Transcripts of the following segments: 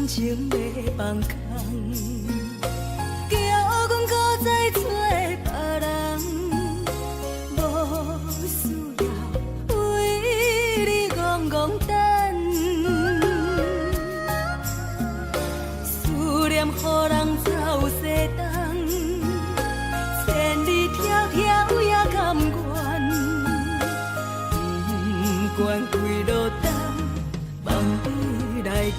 感情要放空，叫阮搁再找别人，无需要为你戆戆等，思念予人走西东，千里迢迢也甘愿，不管几路灯，梦你来牵。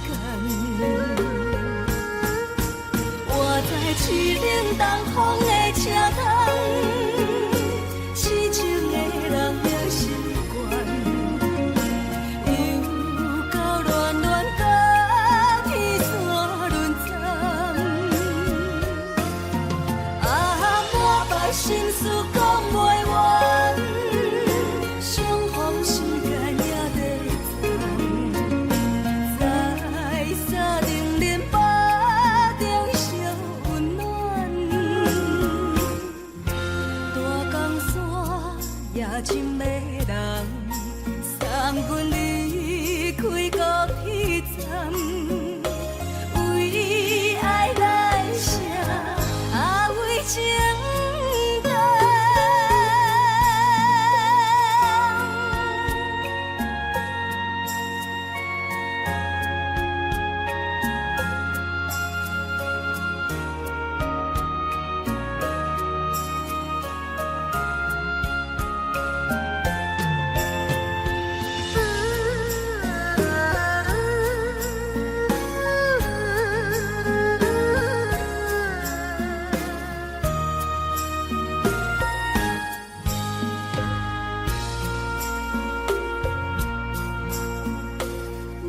我在凄冷东风的车窗，痴情的人了习惯，又到乱乱甲天山轮藏。啊，满腹心事讲袂完，相逢时间也在藏，在沙定连巴中烧温暖。大江山也真迷人，送阮离开高铁站，为爱来生，啊为情重。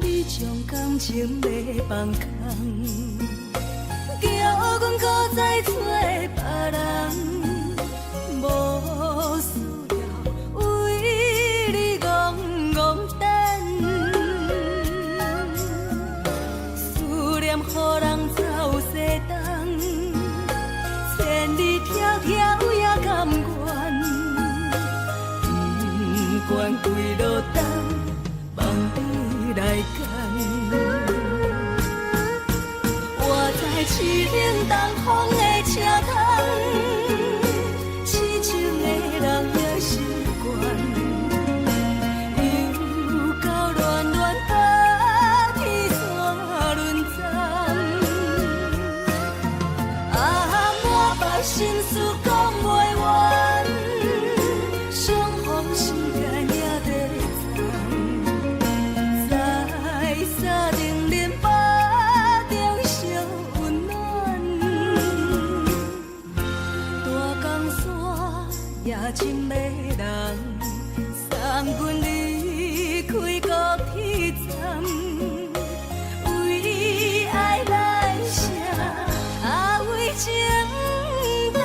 你将感情要放空，叫阮搁再找别人，无需要为你戆戆等，思念予人走西东，千里迢迢也甘愿，不管几路灯，梦你来牵。我在凄冷东风的车窗，痴情的人了习惯，又到乱乱甲天山轮藏。啊，满腹心事讲袂完，相逢时间也在藏，在沙定连巴中烧温暖。大江山也真迷人，送阮离开高铁站，为爱来生，啊为情重。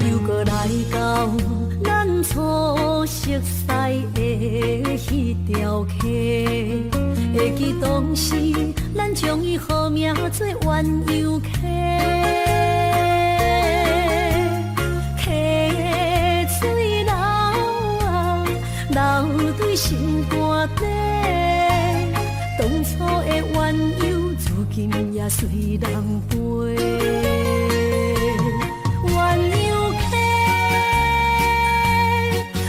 又搁来到咱初熟悉的迄条溪，会记当时咱将伊号名做鸳鸯溪。溪水流啊，流对心肝底，当初的鸳鸯，如今也随人飞。鸳鸯溪，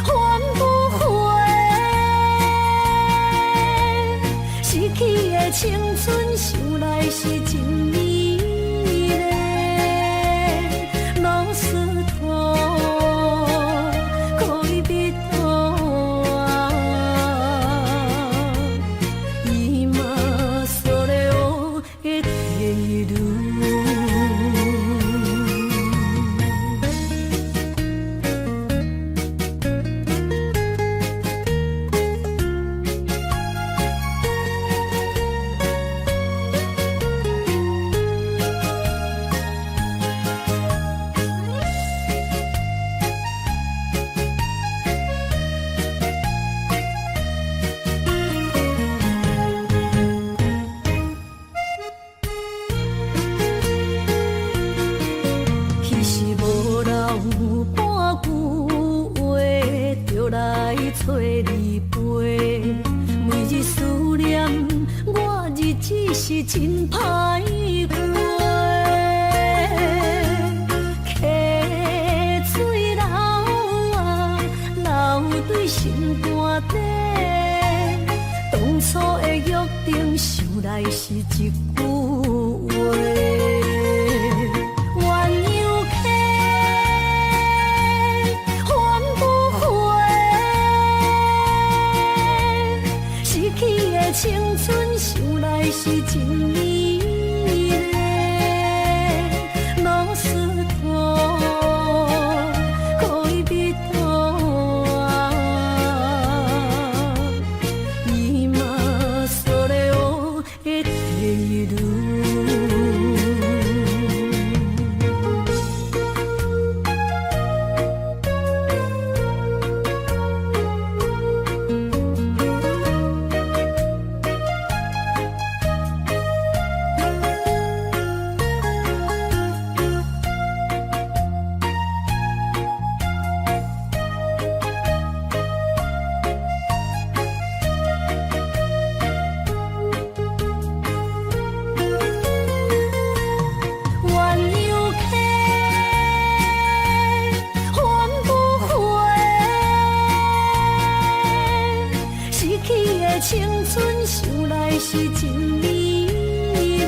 换不回，失去的青春，想来是真美丽。老师。是真歹过。溪水流啊，流对心肝底。当初的约定，想来是一句话。青春想来是真美丽，老师徒可以比拖啊，伊嘛所了的地路。青春想来是真美丽，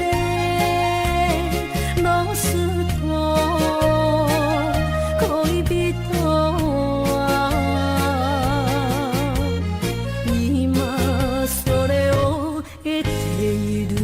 老师徒可以比拖啊，伊嘛所了的地路。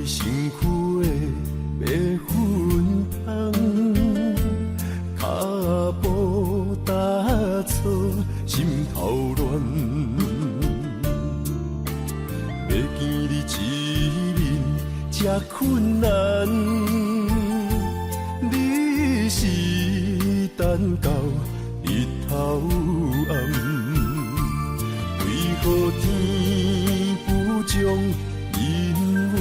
身躯的白粉香，脚步踏错，心头乱。要见你一面这困难，你是等到日头暗，为何天不将因缘，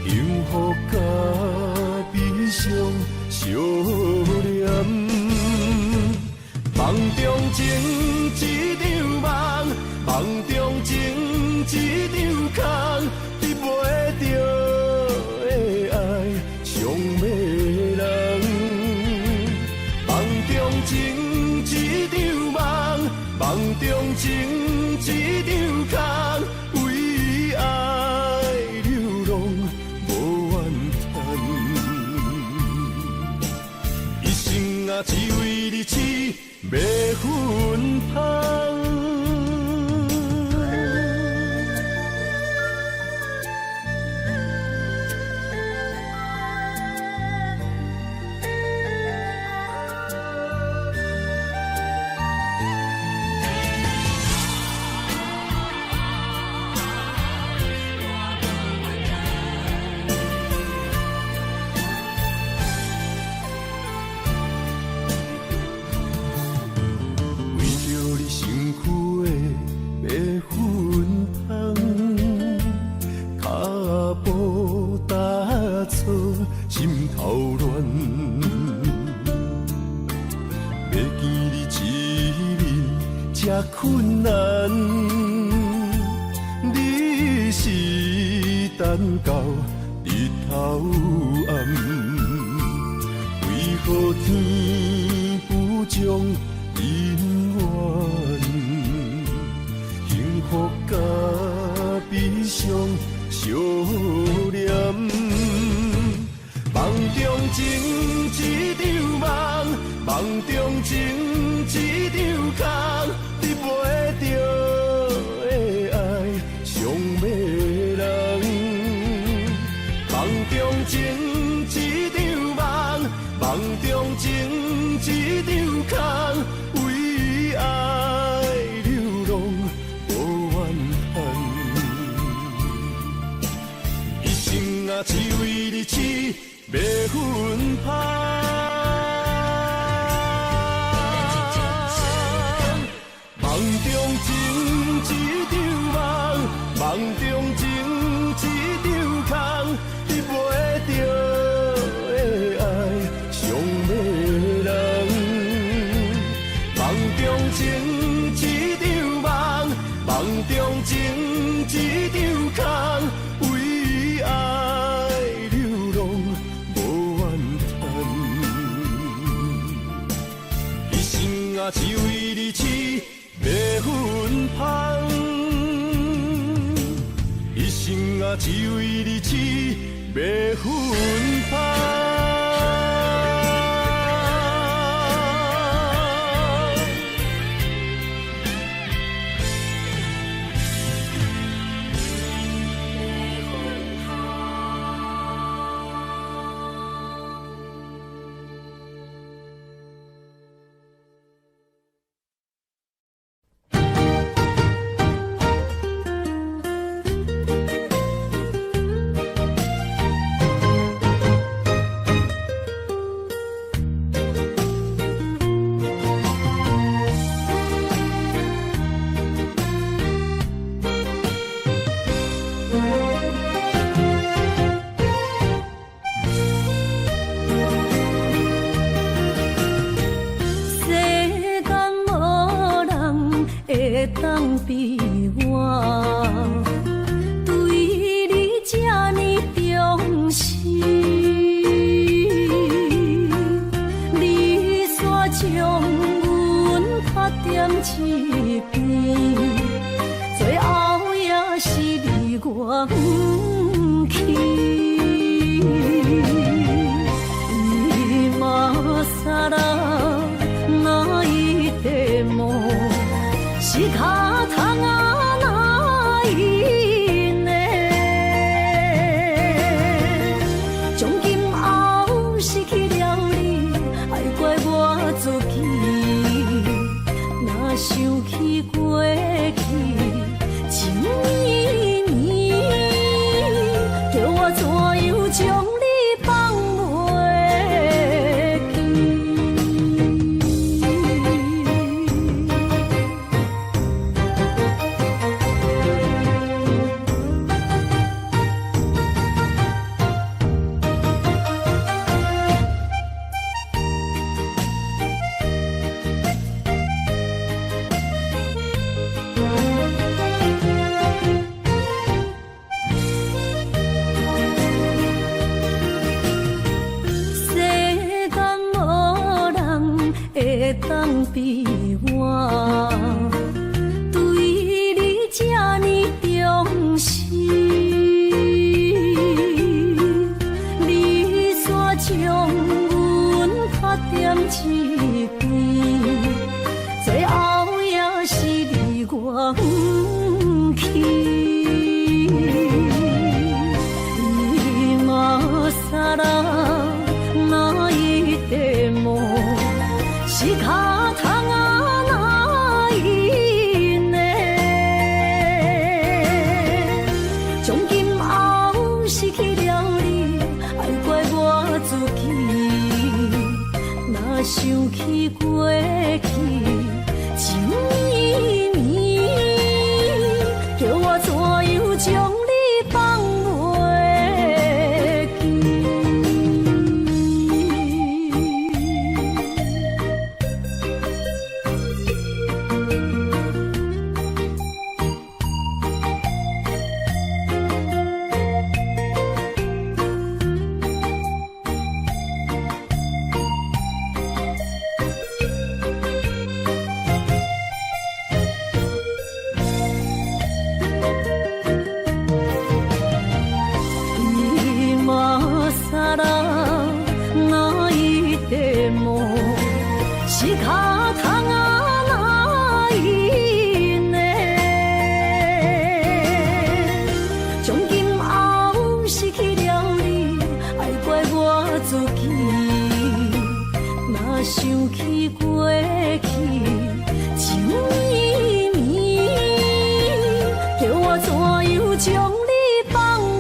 幸福甲悲伤相连？梦中情一场梦，梦中情一场空，得袂着的爱尚袂人。梦中情一场梦，梦中情一场空，为爱流浪无怨叹，一生啊只为你痴白粉香。心头乱，要见你一面这困难，你是等到日头暗，为何天不因缘，幸福甲悲伤相连。梦中情一场梦，梦中情一场空，你陪着的爱上迷人。梦中情一场梦，梦中情一场空，为爱流浪无怨恨。一生啊，只为你痴。袂分芳，梦中情一场梦，梦中情一场空，你陪着的爱上迷人。梦中情一场梦，梦中情一场空，为爱流浪。只为你痴，袂分芳。一生啊，只为你痴，袂分芳。当比我对你这呢重视，你煞将阮拍点一边，最后也是你我不去。今さら泣いても仕方がないね。从今后失去了你，爱怪我自己。若想起过去情绵绵，叫我怎样将你放袂记？当比我对你这呢重视，你煞将阮拍点一边，最后也是你我不去。今さら泣いても仕方がないね。从今后失去了你，爱怪我自己。若想起过去情绵绵，叫我怎样将你放袂记？是脚桶啊哪因的？从今后失去了你，爱怪我自己。若想起过去，情绵绵，叫我怎样将你放袂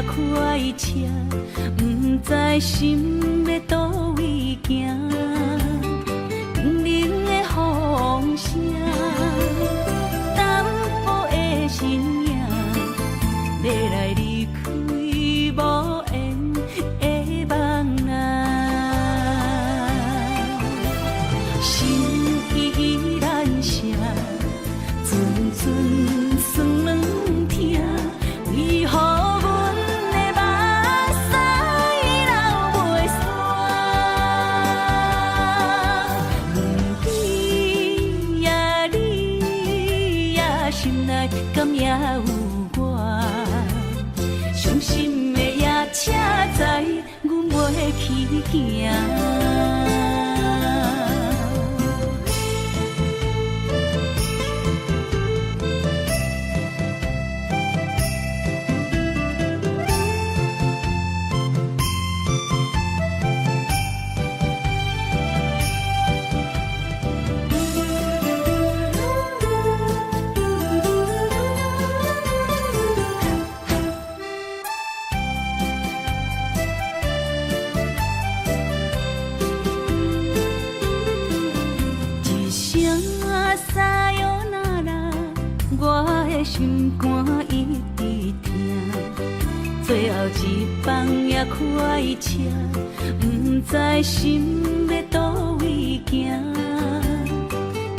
也开车，不知心要倒位行。冷冷的风声，淡薄的身影，要来离开无缘的梦啊。心依然舍，阵阵酸软痛，为何阮的目屎流袂煞？不知呀你呀心内敢也有我？伤心的夜车载，阮袂去行。心肝一直疼，最后一放也开车，不知心要倒位行。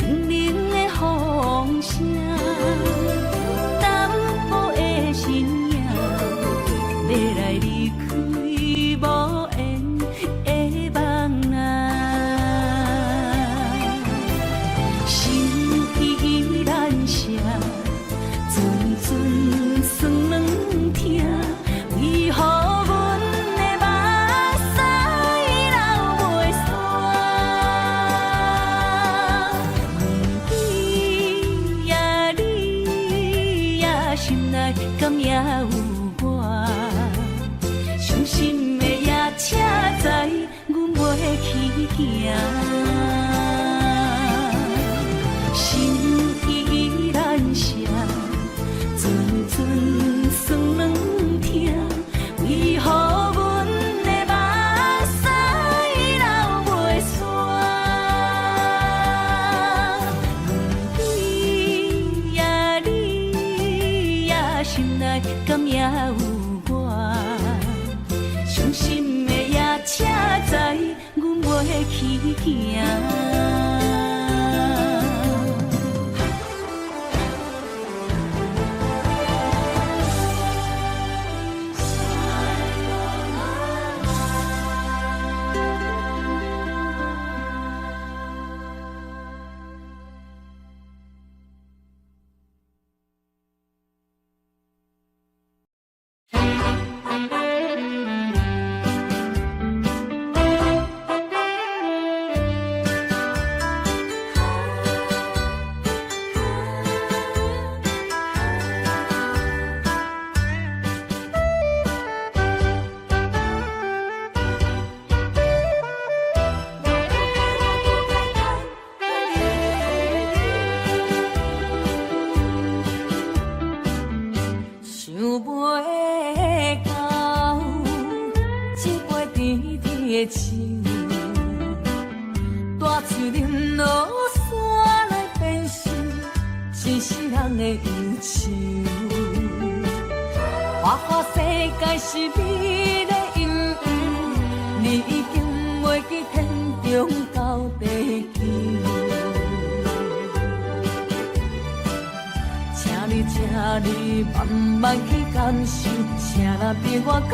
冷冷的风声，淡薄的身影，要来离开无缘的梦啊。心依然舍。阵阵酸软痛，为何阮的目屎流袂煞？问你呀你呀心内敢也有我？伤心的夜车载，阮袂去行。心依然舍。阵阵酸软痛，为何阮的目屎流袂煞？问你呀你呀心内敢也有我？伤心的夜车载，阮袂去行。大树林落山来变成一世人的忧愁。花花世界是美的阴影，你已经袂记天中到地球。请你慢慢去感受，请若别我较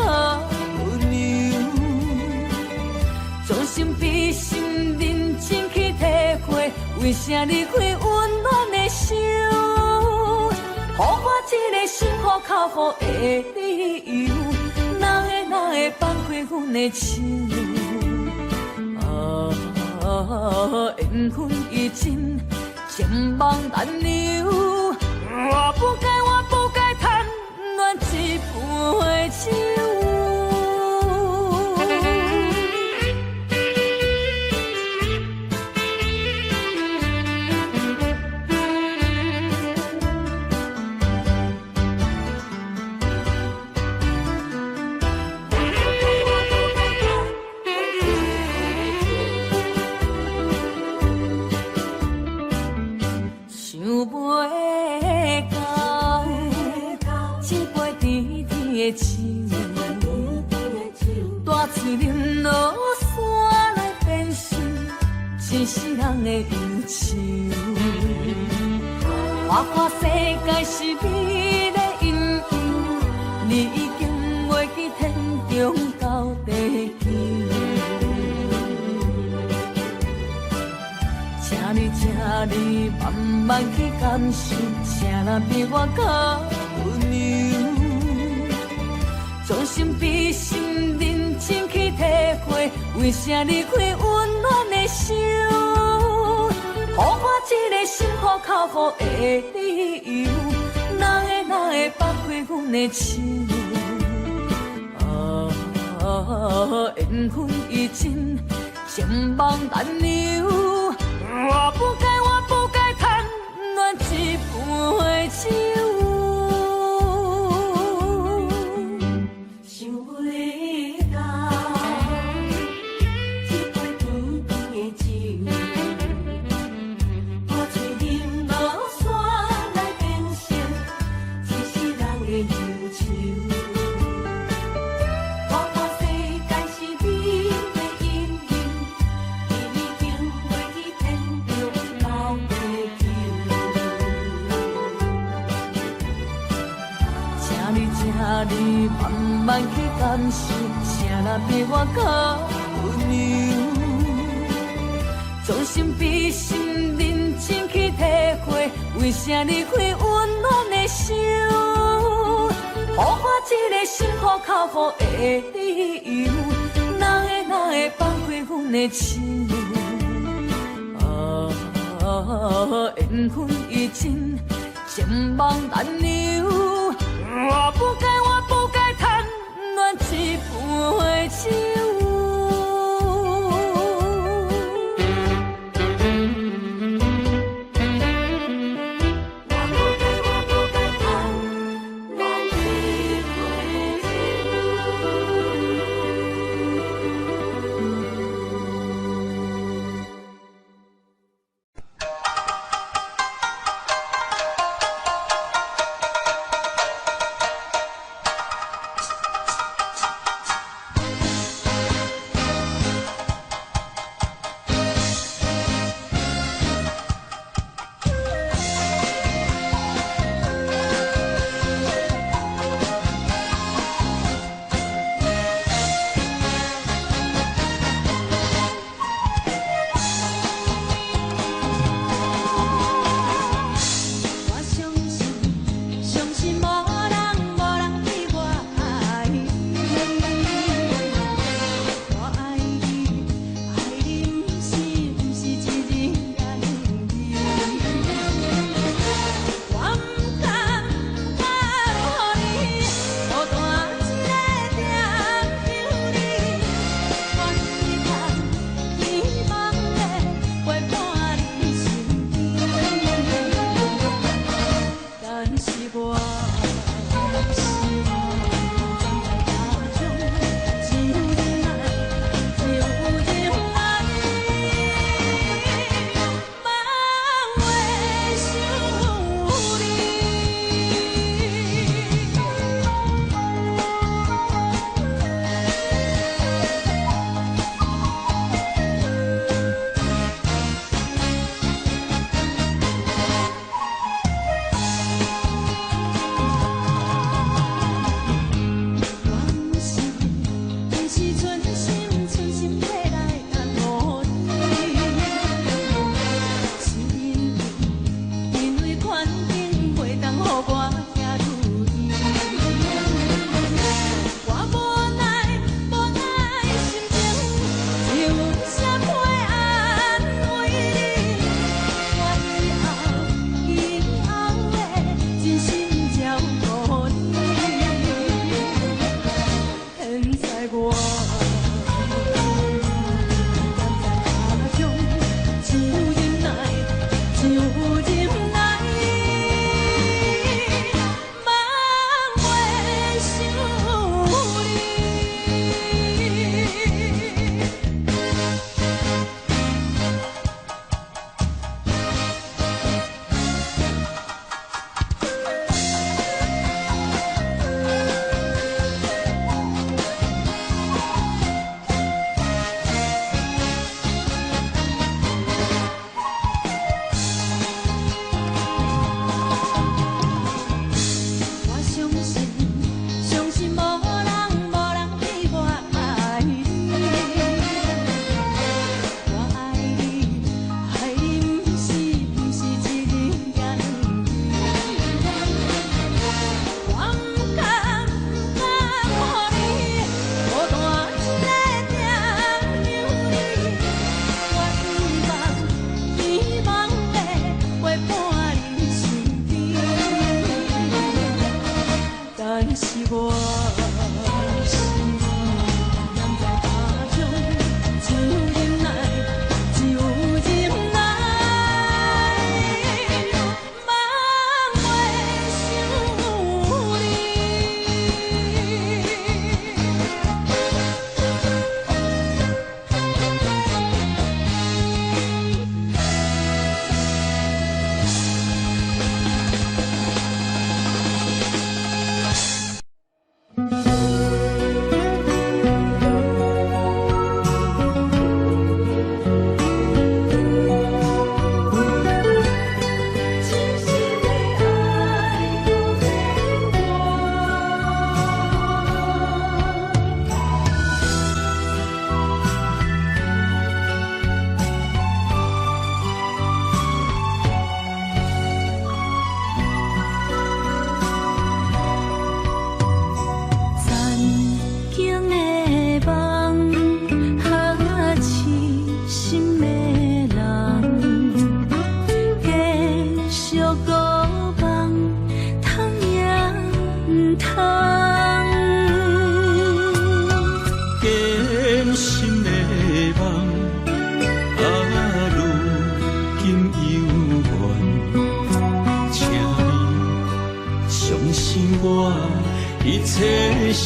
温柔。将心比心，认真去体会，为啥离开温暖的手？予我一个心苦靠乎的理由，哪会放开阮的手？缘分已尽，情梦难留。我不该贪恋一杯酒。嘴啉落山来变成一世人的忧愁。我看世界是你的阴影，你已经袂记天中到地球。请你慢慢去感受，请若比我较温柔，将心比心，认真去体会，为啥离开温暖的手？予我一个心苦口苦的理由，哪会放开阮的手？缘分已尽，情网难留。我不该贪恋一杯酒。想袂到，一杯甜甜的酒，我醉饮落山来变成一世人的忧愁。我看世界是你的阴影，你已经袂记天中到地球。请你慢慢去感受，啥若比我较温柔，将心比心，认真去体会，为啥离开温暖的手？予我一个心苦口苦的理由，哪会放开阮的手？缘分已尽，情网难留。我不该贪恋一杯酒。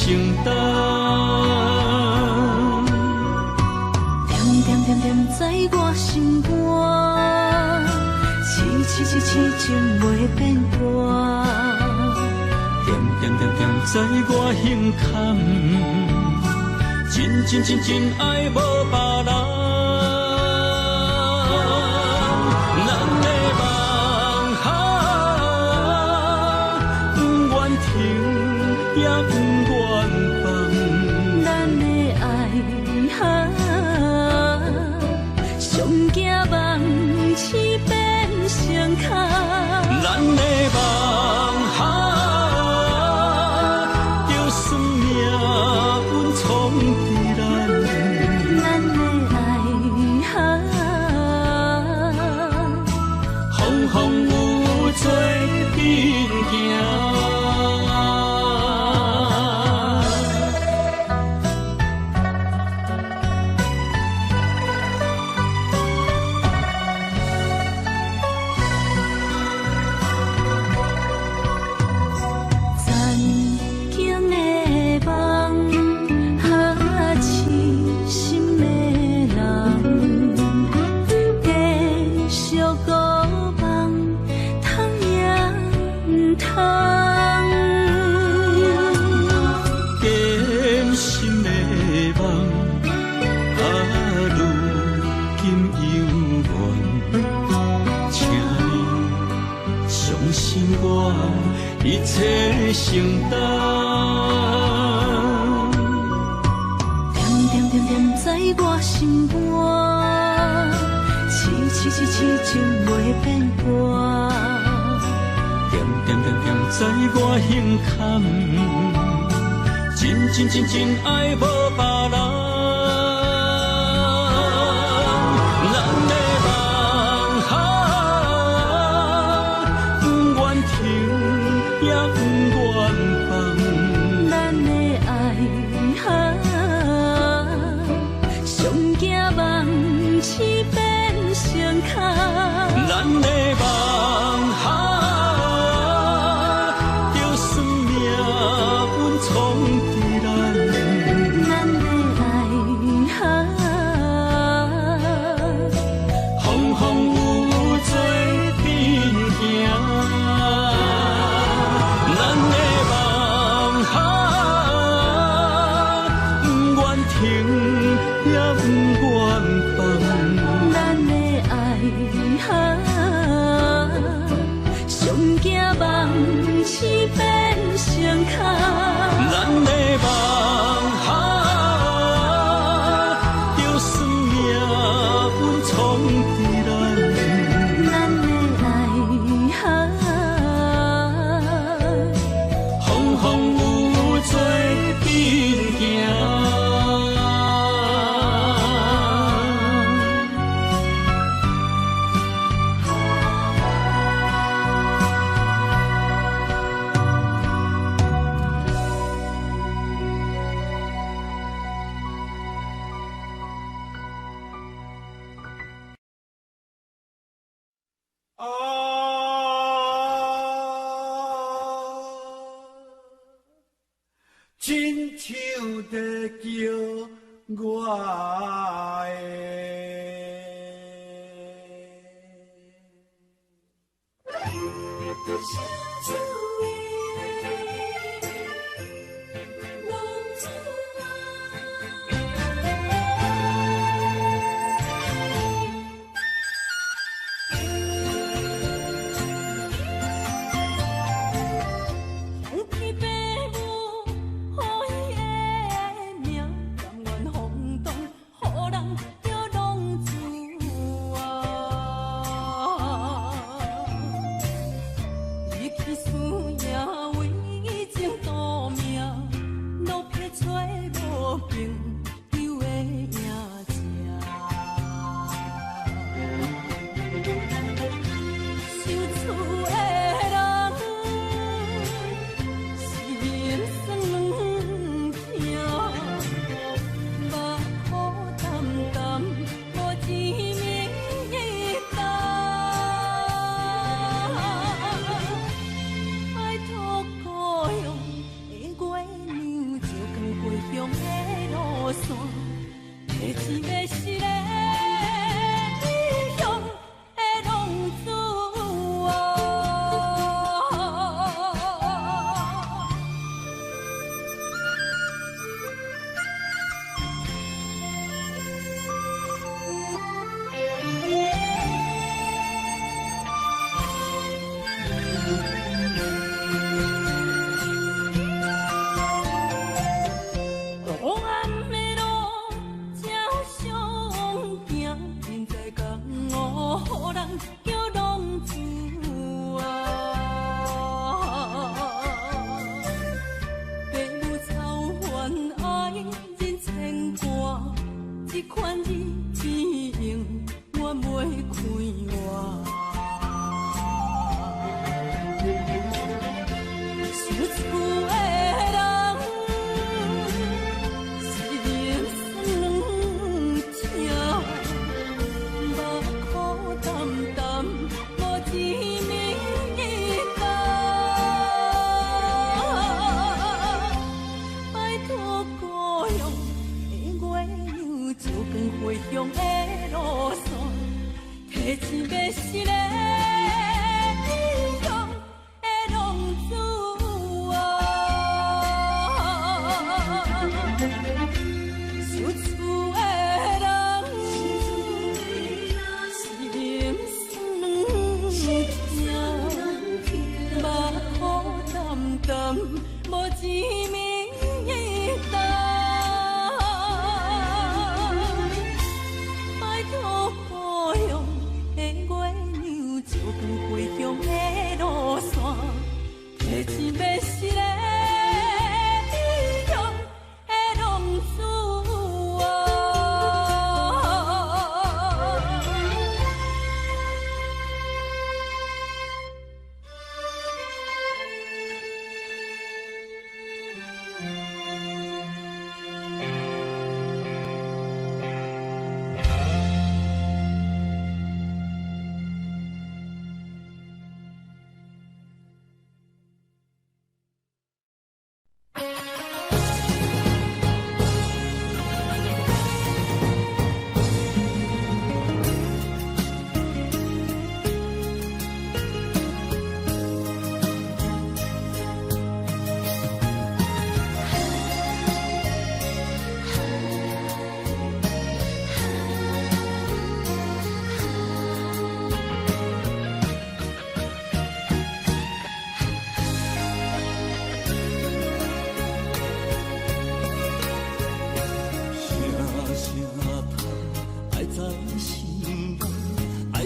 承担。点点点点在我心肝，痴情袂变卦。点点点点在我胸坎，真爱无别人。咱的梦不愿停，也不愿放。咱的爱上惊梦痴变成空。咱的梦就算命运闯伫咱，咱的爱风风雨做阵行。一切承担，点点点点在我心肝，痴情袂变卦。点点点点在我胸坎，真爱无别人。咱的梦不愿停，也不愿放。咱的爱上惊梦痴变成空。咱的梦就算命运闯伫咱，咱的爱风风雨雨做阵行。咱的梦不愿停，也不愿放。咱的爱上惊梦痴变成空。咱的梦就算命运闯伫咱，咱的爱风风雨雨做阵行。亲像在叫我照光回乡的路线，提钱要是个异乡的浪子啊，受厝的人心酸痛，目眶淡淡，无一面的答。回乡的路线，提钱要是个异乡的浪子啊。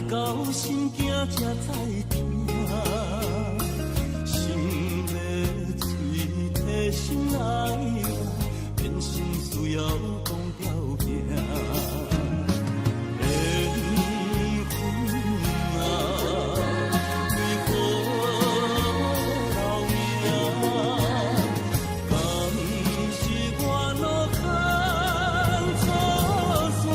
到心惊才知疼，心要碎体心来换，变成需要讲条件。缘分啊，为何留命？敢是我落空错线？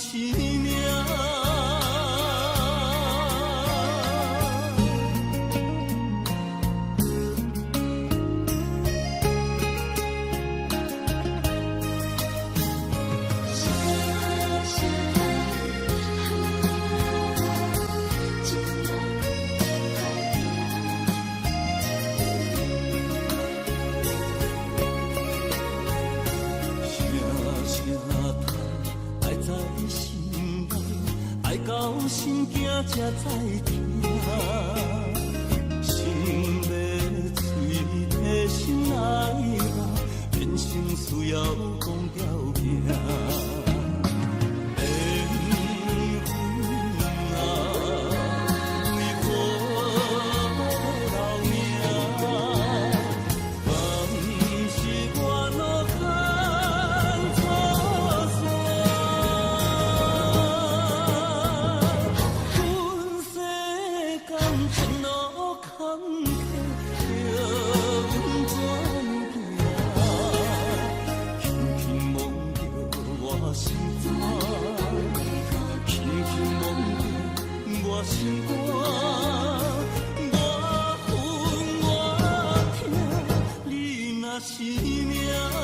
是命。到心惊才知疼，心要碎体心来换，变成需要讲条件。心肝，我恨我痛，你若是命。缘分啊，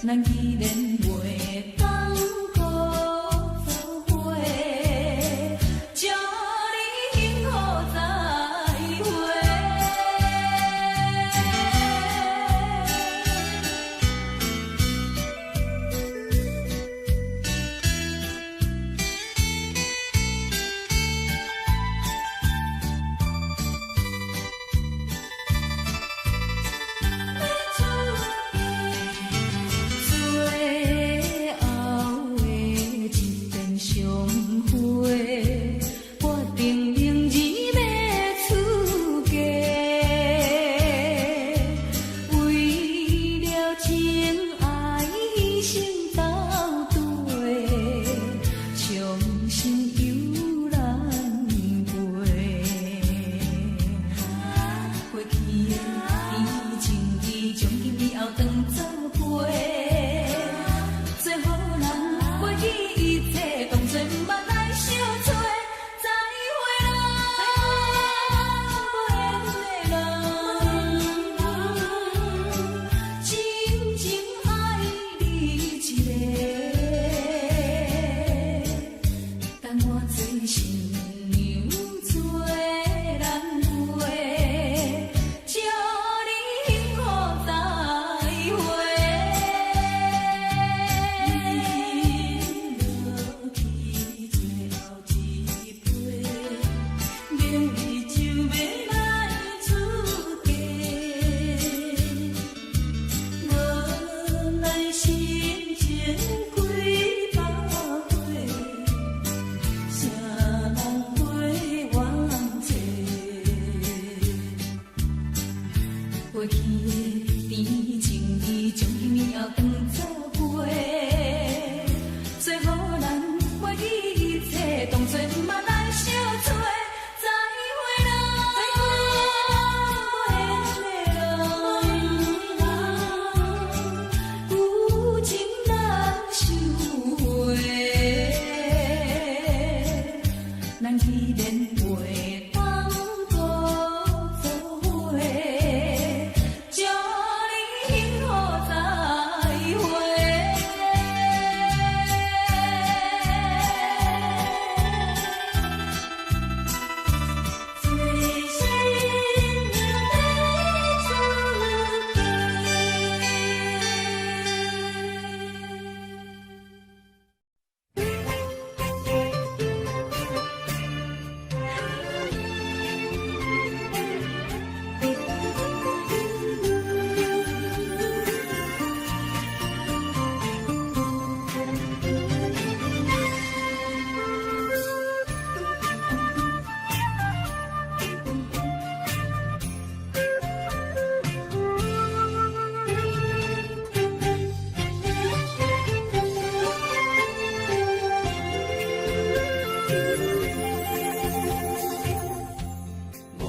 咱依然袂当搁走伙，祝你幸福再会。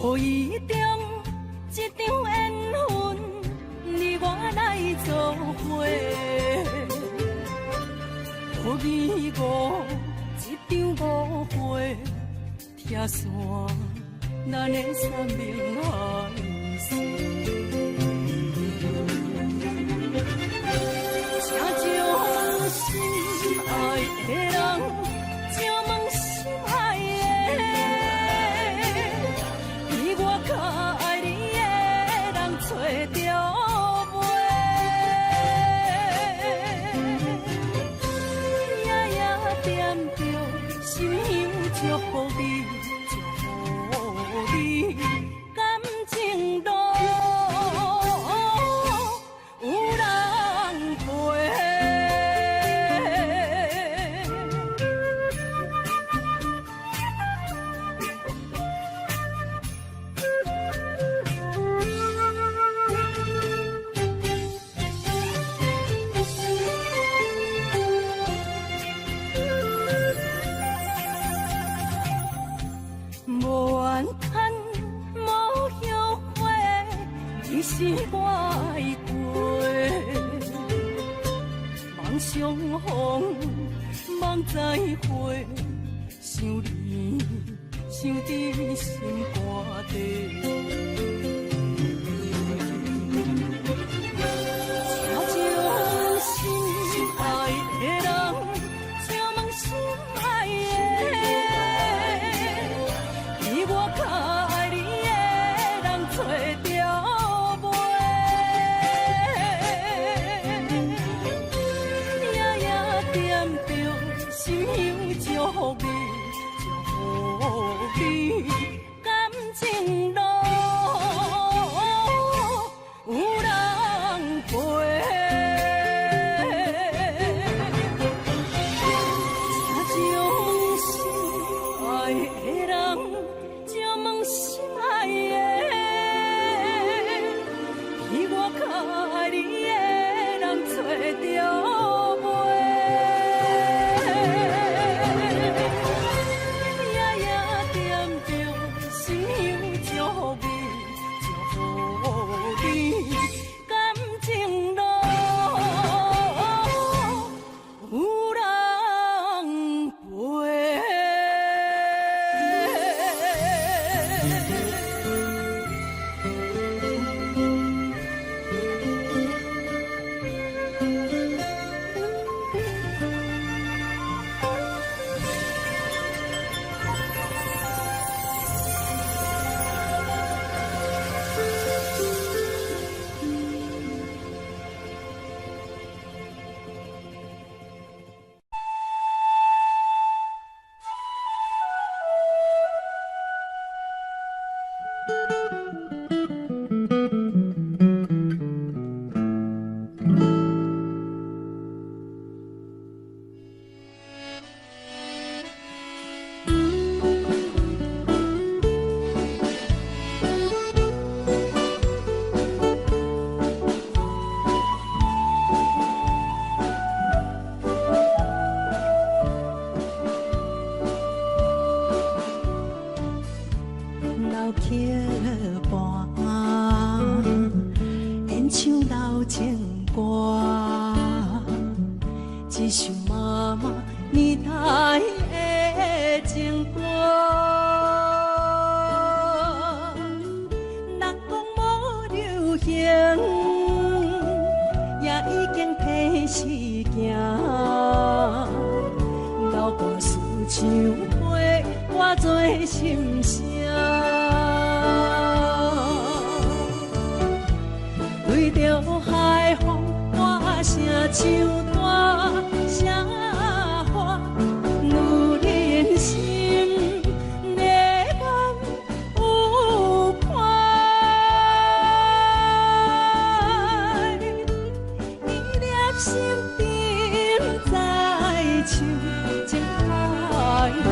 无意中一场缘分，你我来做伙。无意误一场误会，拆散咱的三明海誓。请将心爱的人，请问心爱的。较爱你的人找着袂？夜夜惦着心香祝福你，祝福你感情路有人陪。是我的过，梦相逢，梦再会，想你，想伫心肝底。请将心爱你的人找着袂，夜夜点着心香祝福你，祝福你感情路有人陪。老曲伴，演唱老情歌，一首妈妈年代的情歌。人讲无流行，也已经替时行。老歌思唱陪我做心声。对着海风，我声唱大声喊，女人心热感有快，依恋心沉在唱，情开落，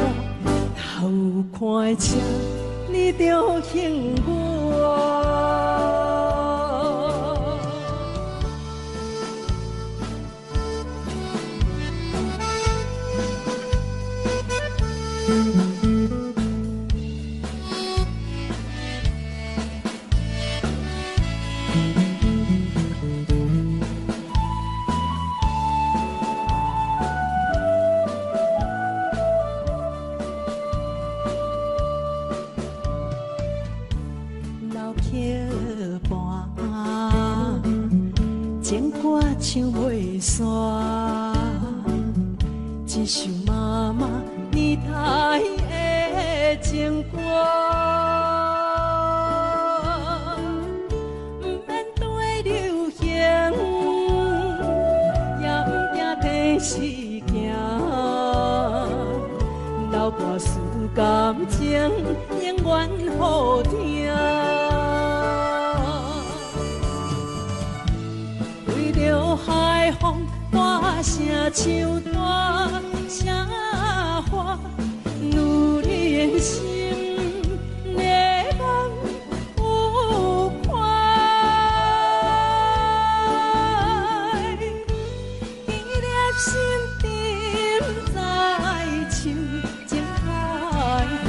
头看车，你着幸我。老曲伴，情歌唱袂煞，一首妈妈年代的情歌。不免对流行，也不定替时行。老歌思感情，永远好听。对着海风，大声唱大声喊，女人心热感有快，依恋心沉在唱，情开落，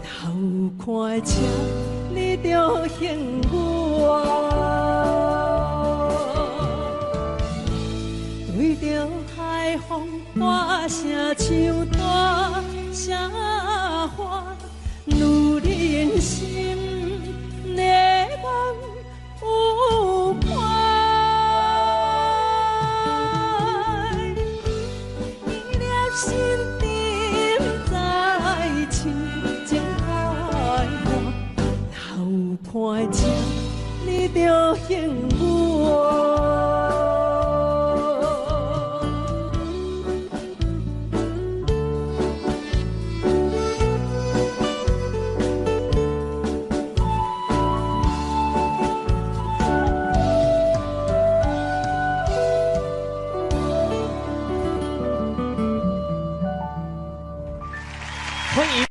头看车，你着幸我。对着海风，大声唱大声喊，女人心热感有快，依恋心沉在唱，情开落，头看车，你着幸我。欢迎。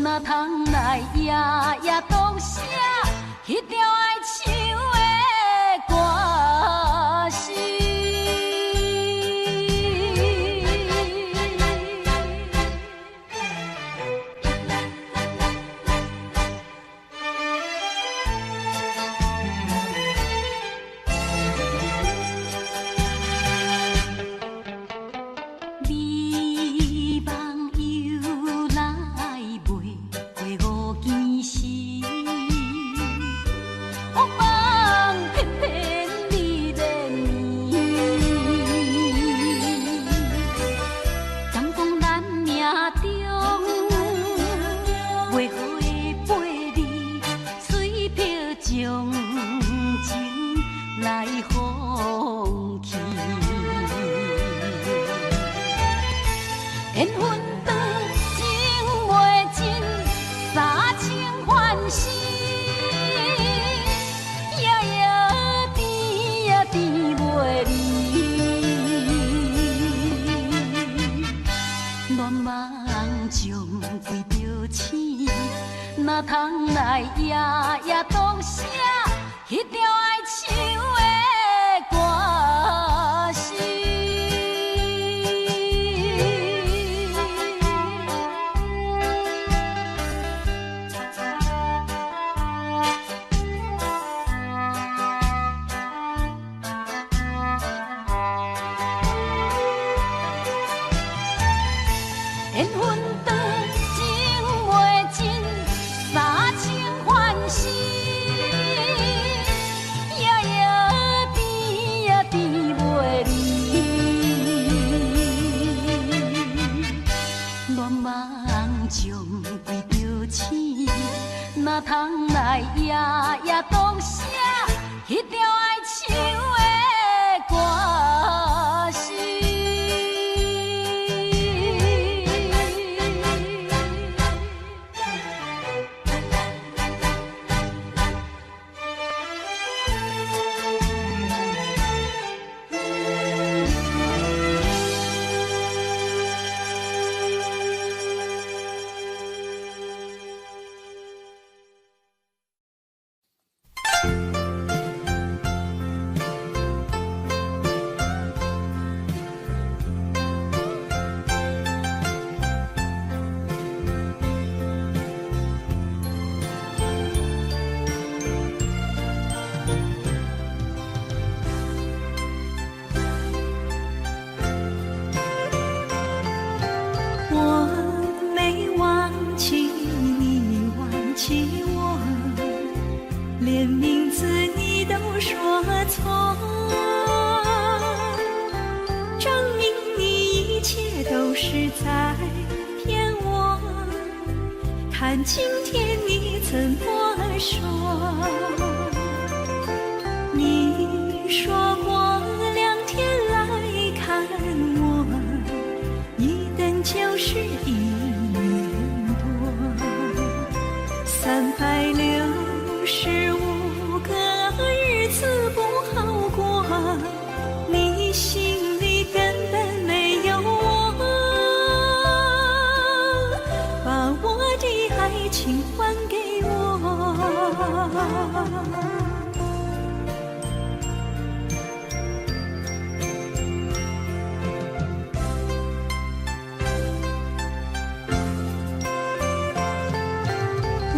哪通来夜夜读写迄条爱唱的歌词？你梦又来袂过五更时，黑梦偏偏你连眠。敢讲咱命中袂好的陪你，随票将情来放弃。缘分长情袂尽，三情换死，夜夜甜呀甜袂离。恋梦将规条星，哪通来夜夜读写迄条爱唱的歌词？缘分长情袂尽，三情换死，夜夜甜呀甜袂离。恋梦将规条星，哪通来夜夜读写迄条爱唱的歌词？我没忘记你，忘记我，连名字你都说错，证明你一切都是在骗我。看今天你怎么说？你说过2天来看我，一等就是1年多，365个日子不好过，你心里根本没有我，把我的爱情还给我。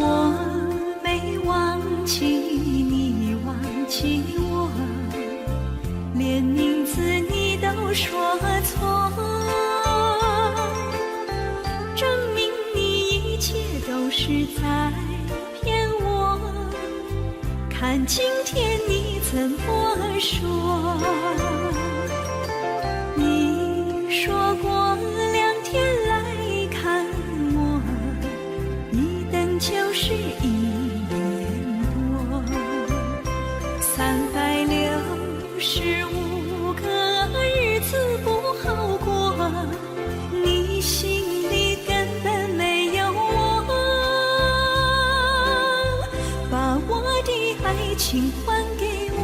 我没忘记你，忘记我，连名字你都说错，证明你一切都是在骗我。看今天你怎么说？你说过2天来看我，一等就是1年多，365个日子不好过，你心里根本没有我，把我的爱情还给我。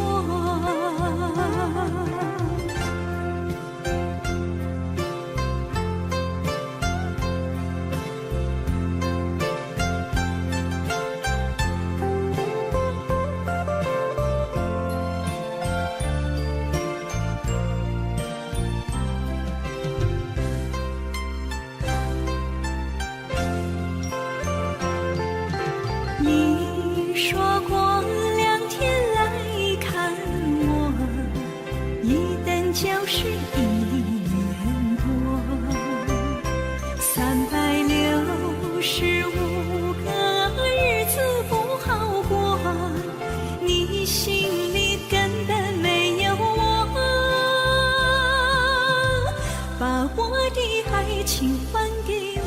你说过2天来看我，一等就是1年多，365个日子不好过，你心里根本没有我，把我的爱情还给我。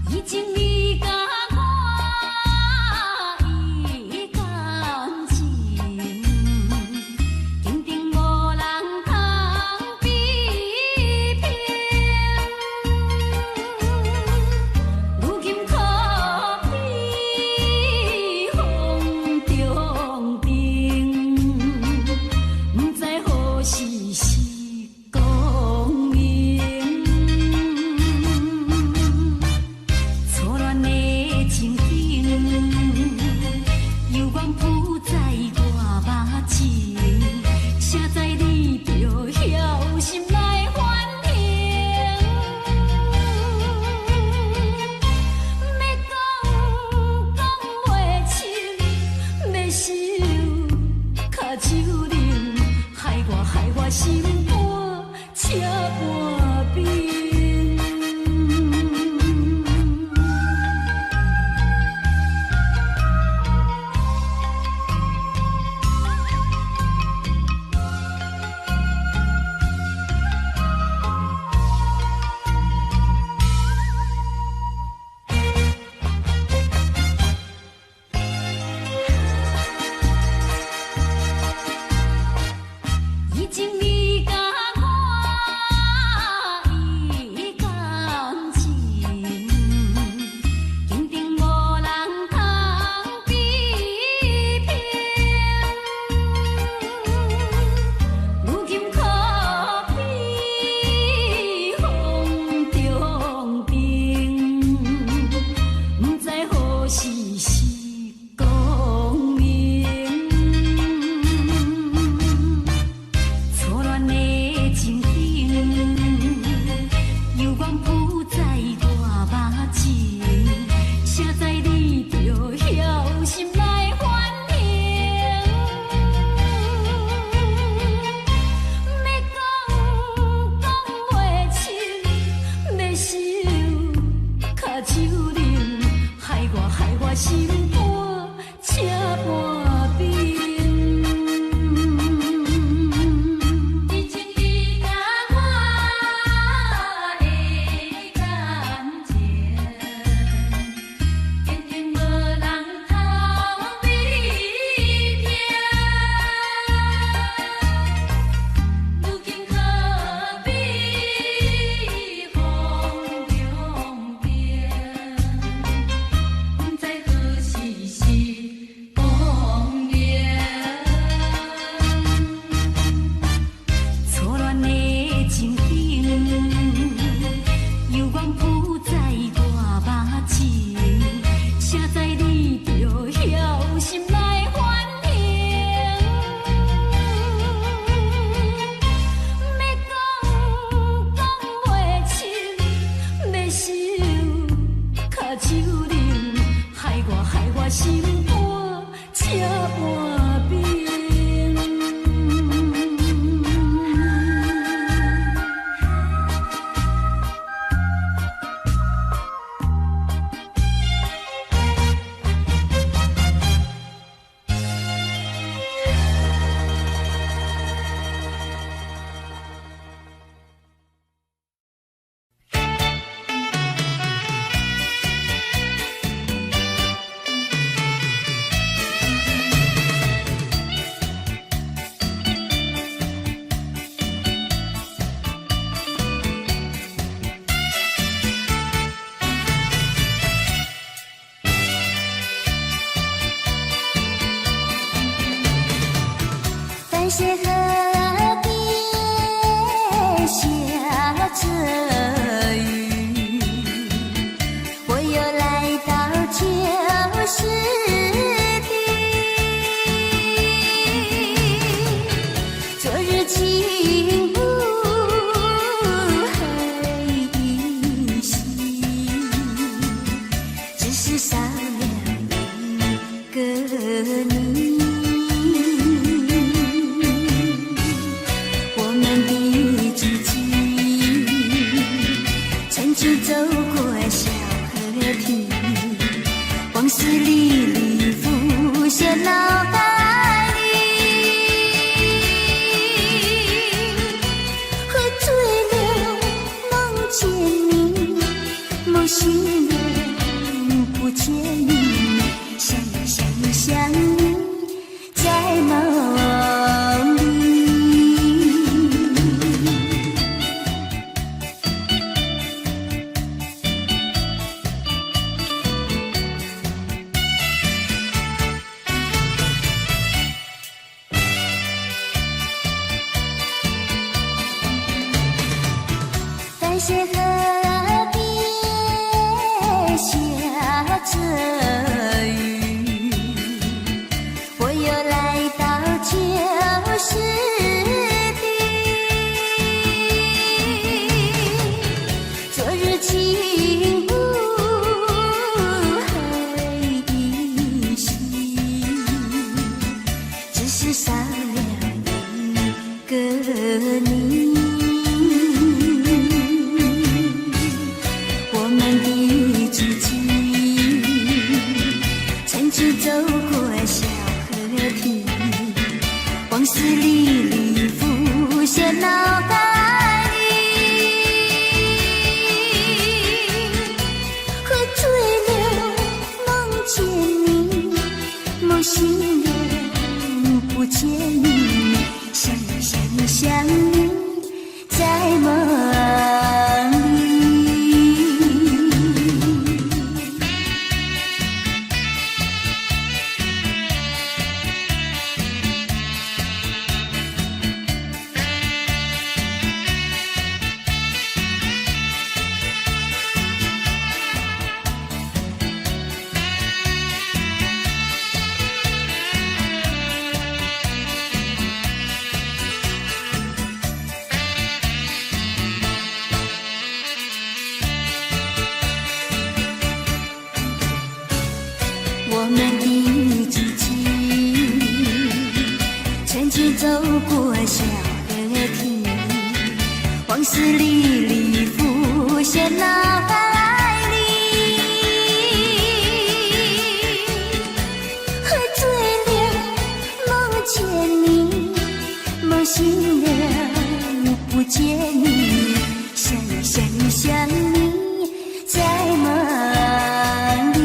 已经你甲我已感情，坚定无人通比拼。如今可比风中灯，不知何时是光明。错乱的情景，犹原浮在我目前，谁知你就晓心来反省。要讲袂清，要想卡手冷，害我心肝车半冰。已经你甲我去走过小河堤，往事历历浮现脑海里。喝醉了梦见你，梦醒了不见你，想你在梦里。淡水河边下着雨，我又来到旧时地。昨日情不回忆稀，只是少了一个你。我们的足迹曾经走过小河堤，往事历历浮现脑海里。喝醉了梦见你，梦醒了不见你，想你在梦里。我们的足迹曾经走过小河堤，往事历历浮现脑海里。喝醉了梦见你，梦醒了不见你，想你在梦里。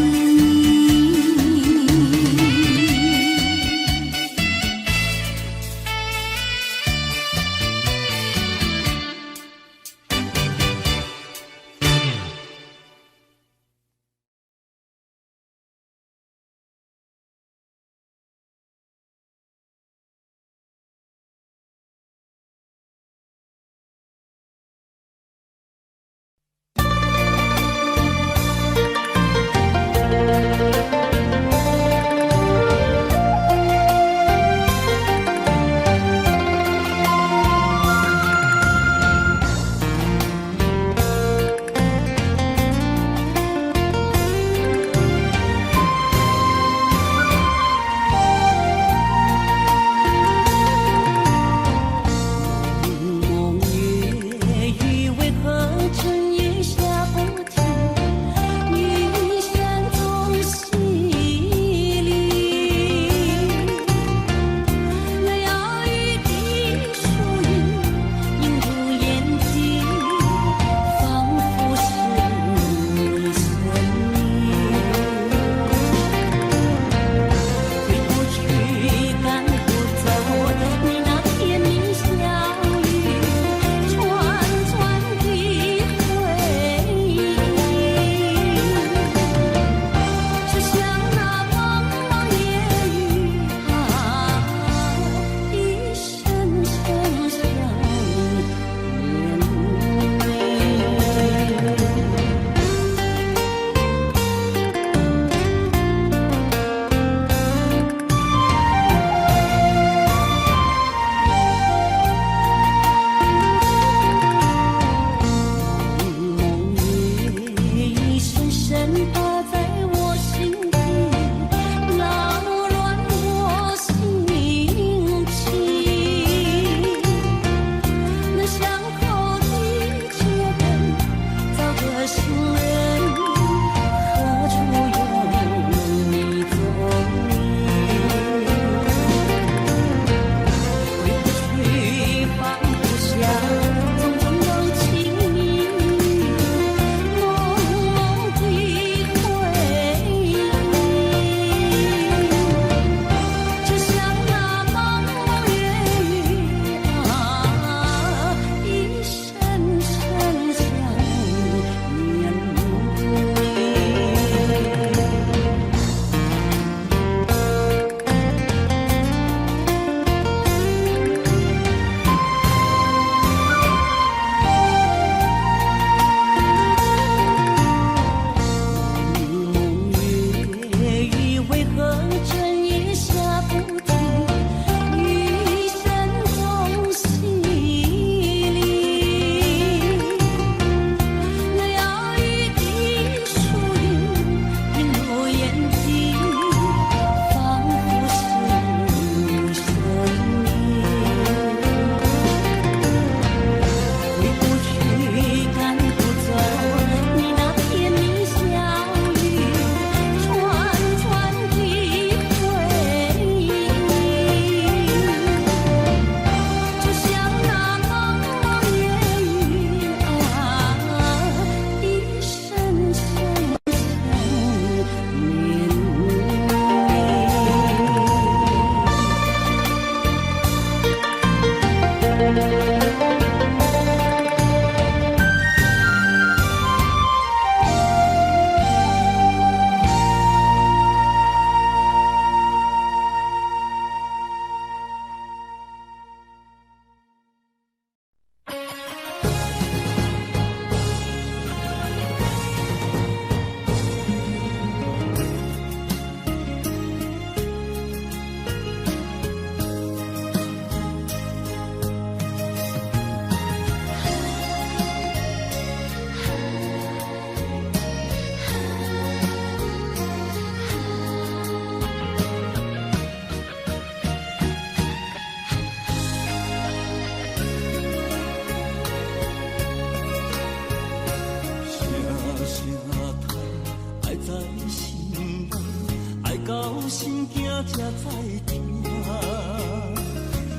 心惊才知听，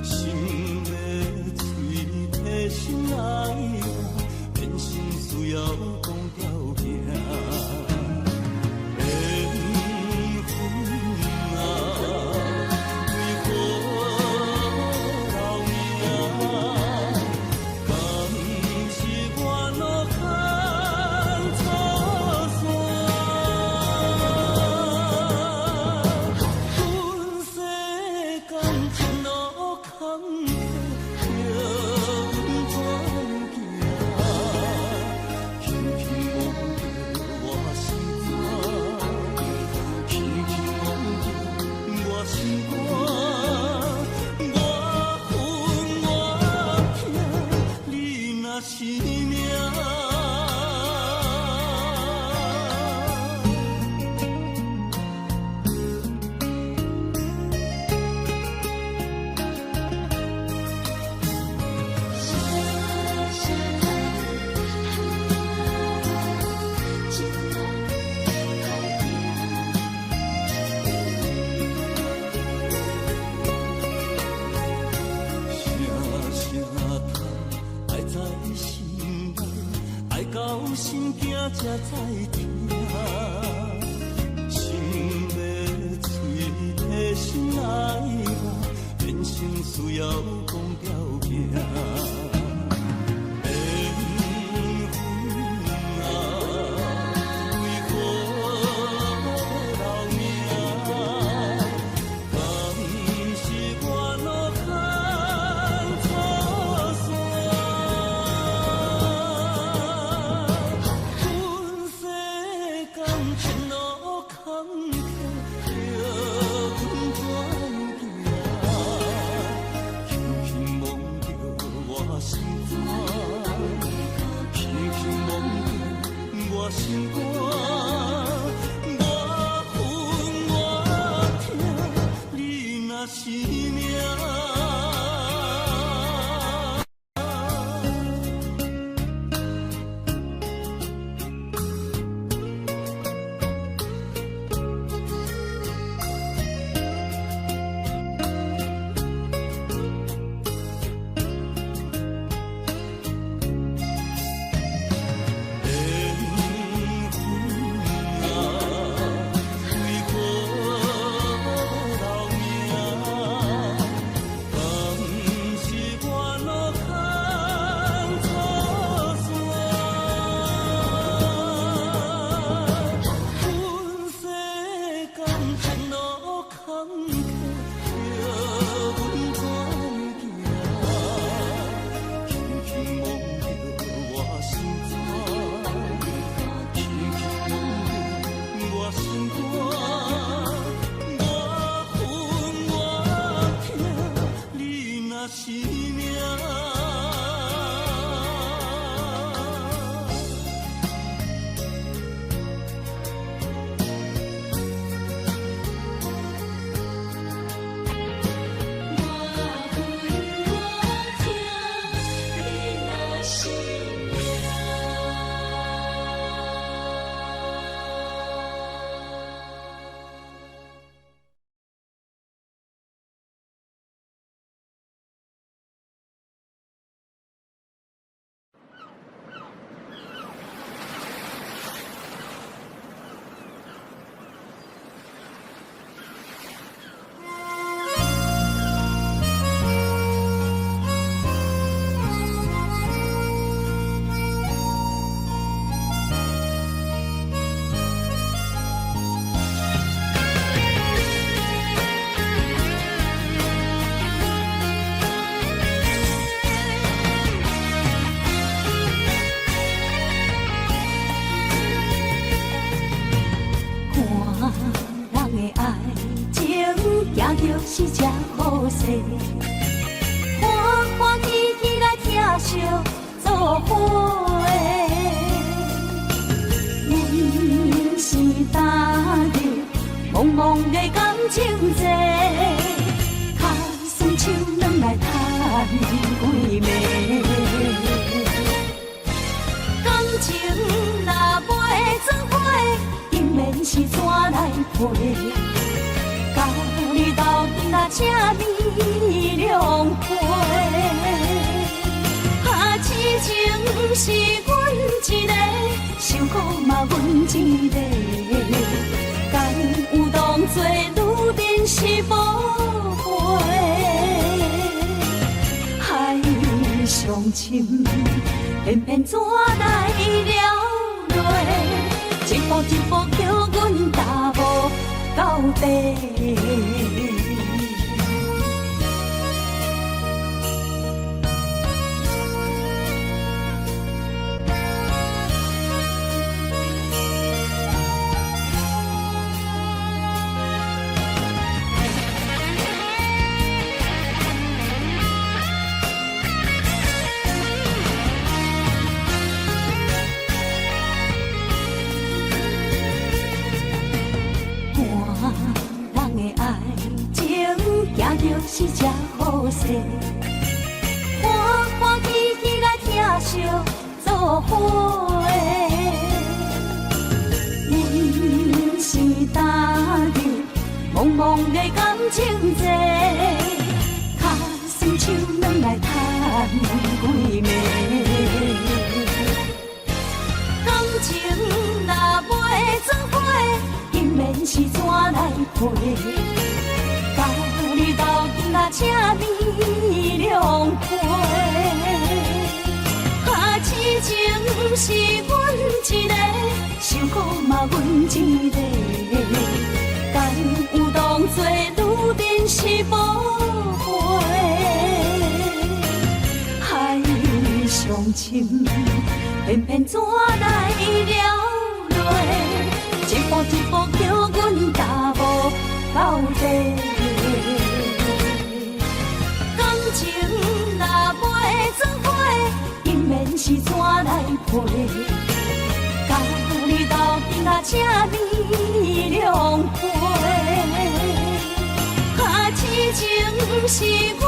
心要嘴替心爱人，变心需要讲条命。心惊才知听，心要嘴替心爱人，变成需要讲条命。是这好势，欢欢喜喜来听相作伙。人生大日，茫茫的感情债，脚酸手软来叹几暝。感情若袂做伙，永远是纸来陪。这美良陪。啊，痴情是阮一个，受苦嘛阮一个，敢有当作女人是无悔？海上深，偏偏怎来了落？一步一步叫阮踏无到底。是这好势，欢欢喜喜来疼惜做伙。人生踏入茫茫的感情债，脚酸手软来叹几暝。感情若袂做伙，今免是怎来陪？你斗阵啊，这美良陪。啊，痴情是阮一个，受苦嘛阮一个，敢有当作女人是无悔？海上深，偏偏怎来了落？一步一步叫阮踏无到底。情若袂做伙，今免是怎来陪？甲你斗阵啊，这美良陪。啊，痴情是阮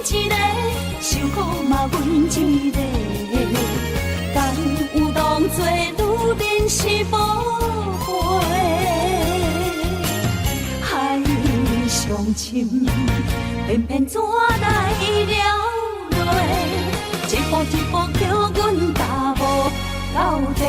一个，受苦嘛阮一个，敢有当作女人是无悔？海上深。偏偏怎来了落？一步一步叫阮踏无到底。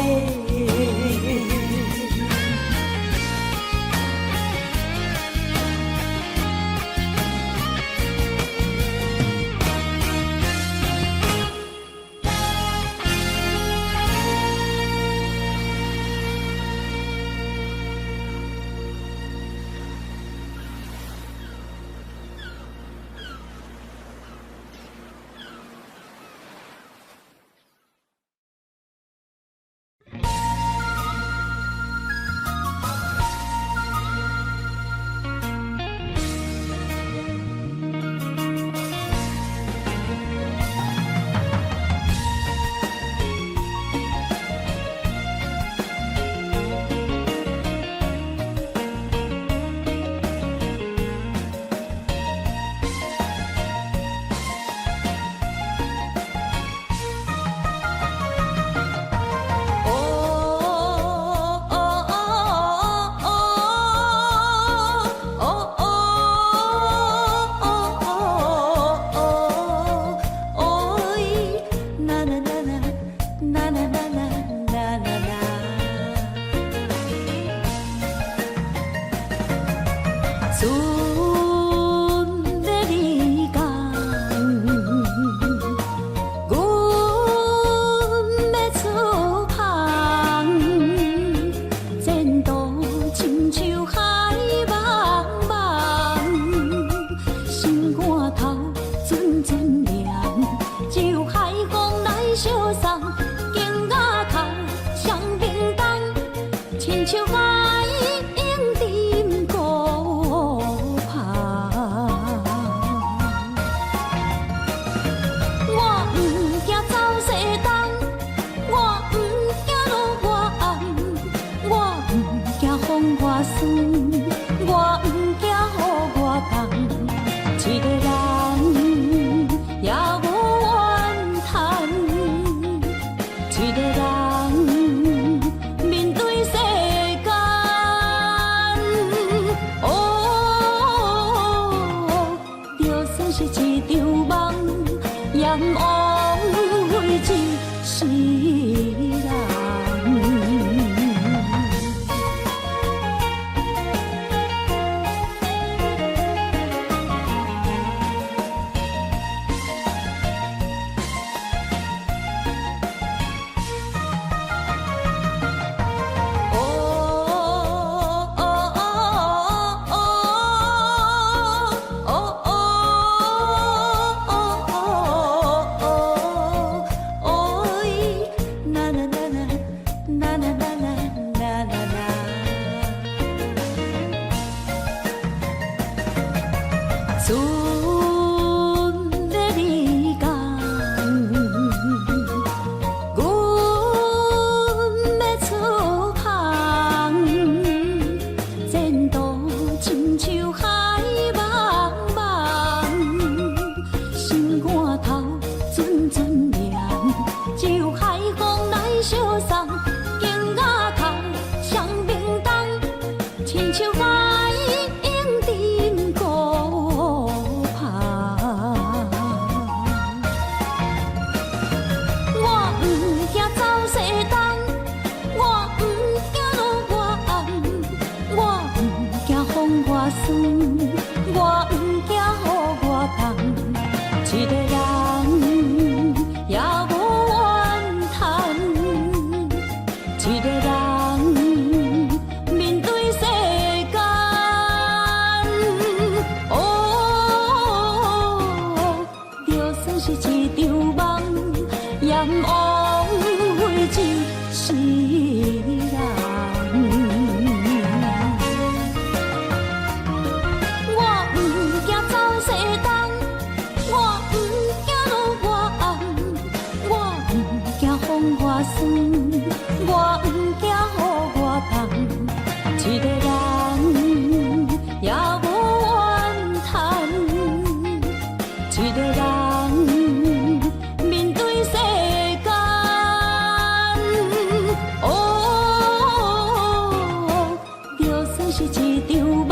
相送，景雅空，双明灯，亲像爱应镇孤旁。我不惊走西东，我不惊路外暗，我不惊风外酸，我不惊雨外重。一个人也无怨叹，一个人面对世间。就算是一场梦，阎王会就是人。我不惊走西东，我不惊路外暗，我不惊风外酸，我不惊雨外重。一个人也无怨叹，一个人面对世间。就算是一场梦，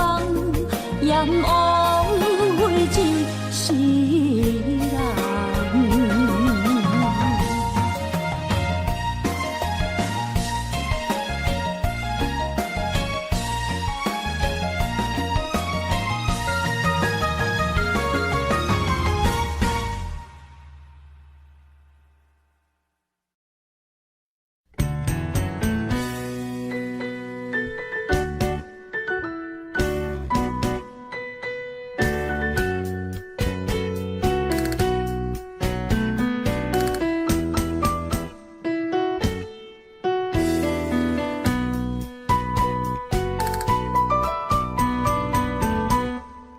阎王会就是人。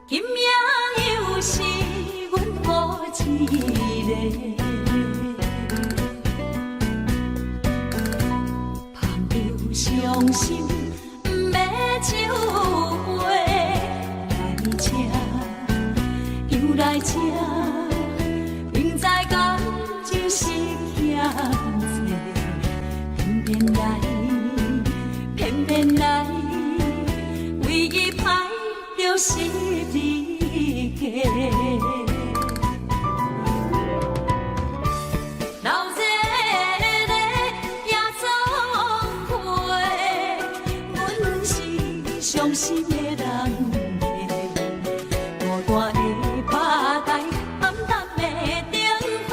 今夜又是阮孤一个，捧着伤心不要酒杯，来吃又来吃，明知感情是险多，偏偏来，偏偏来，唯一歹就是你家。老热热夜总会，阮是伤心的人孤单的吧台，暗淡的灯花，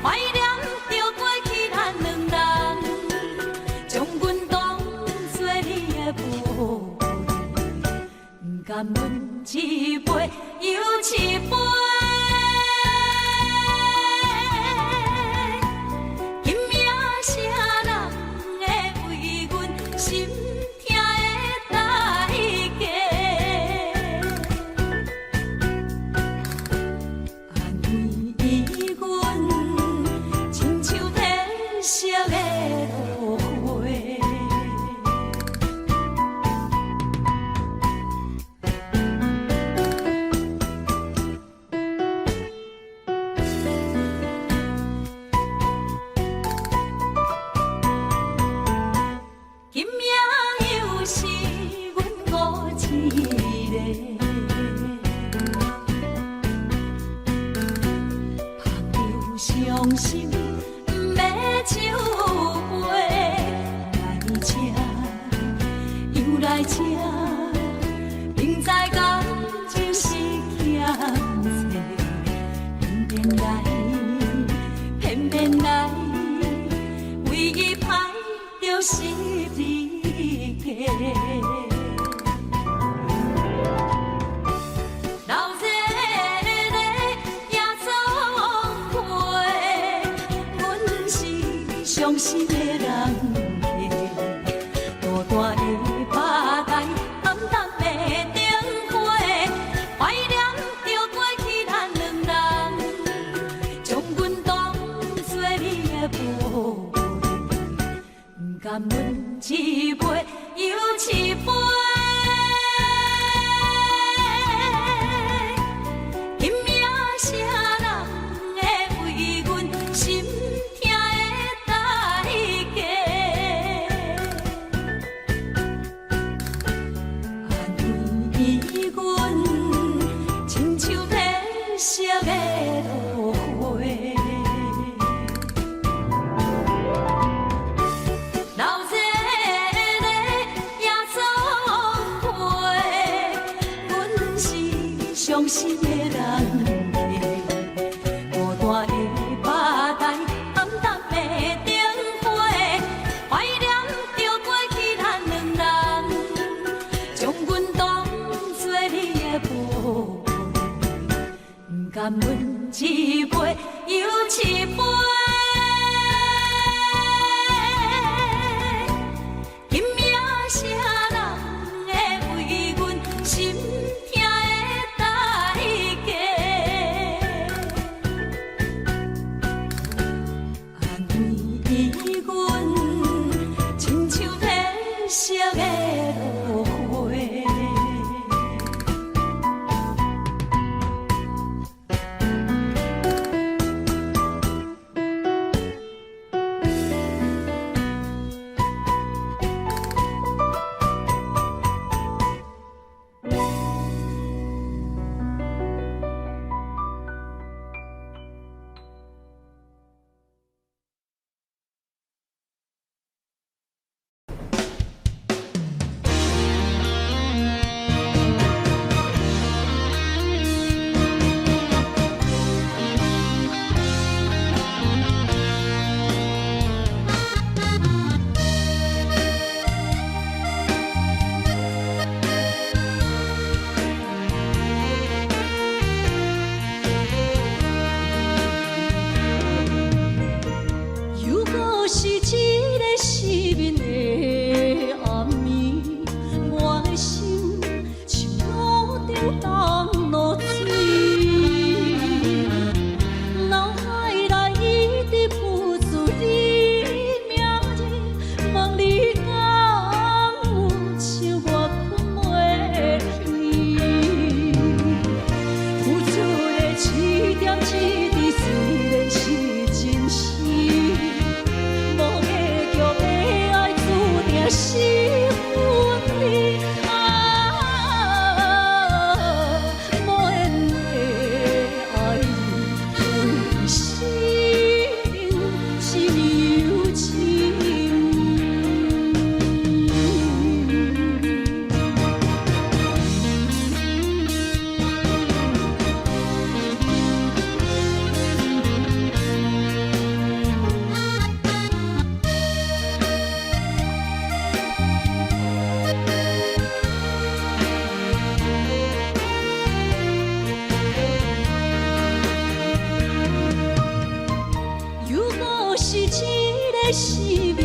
怀念着过去咱两人，将阮当作你的宝贝，不甘阮一杯又一杯。今夜啥人会为阮心痛的代价？安慰阮，亲像天色的落花。今夜又是阮孤一个，捧着伤心不要酒杯，来吃又来吃，明知感情是险多，偏偏来，偏偏来，唯一歹就是你家。老热热夜总会，阮是伤心的人孤单的吧台，暗淡的灯花，怀念着过去咱两人，将阮当作你的宝贝，不甘阮一杯又一杯。今夜啥人会为阮心痛的代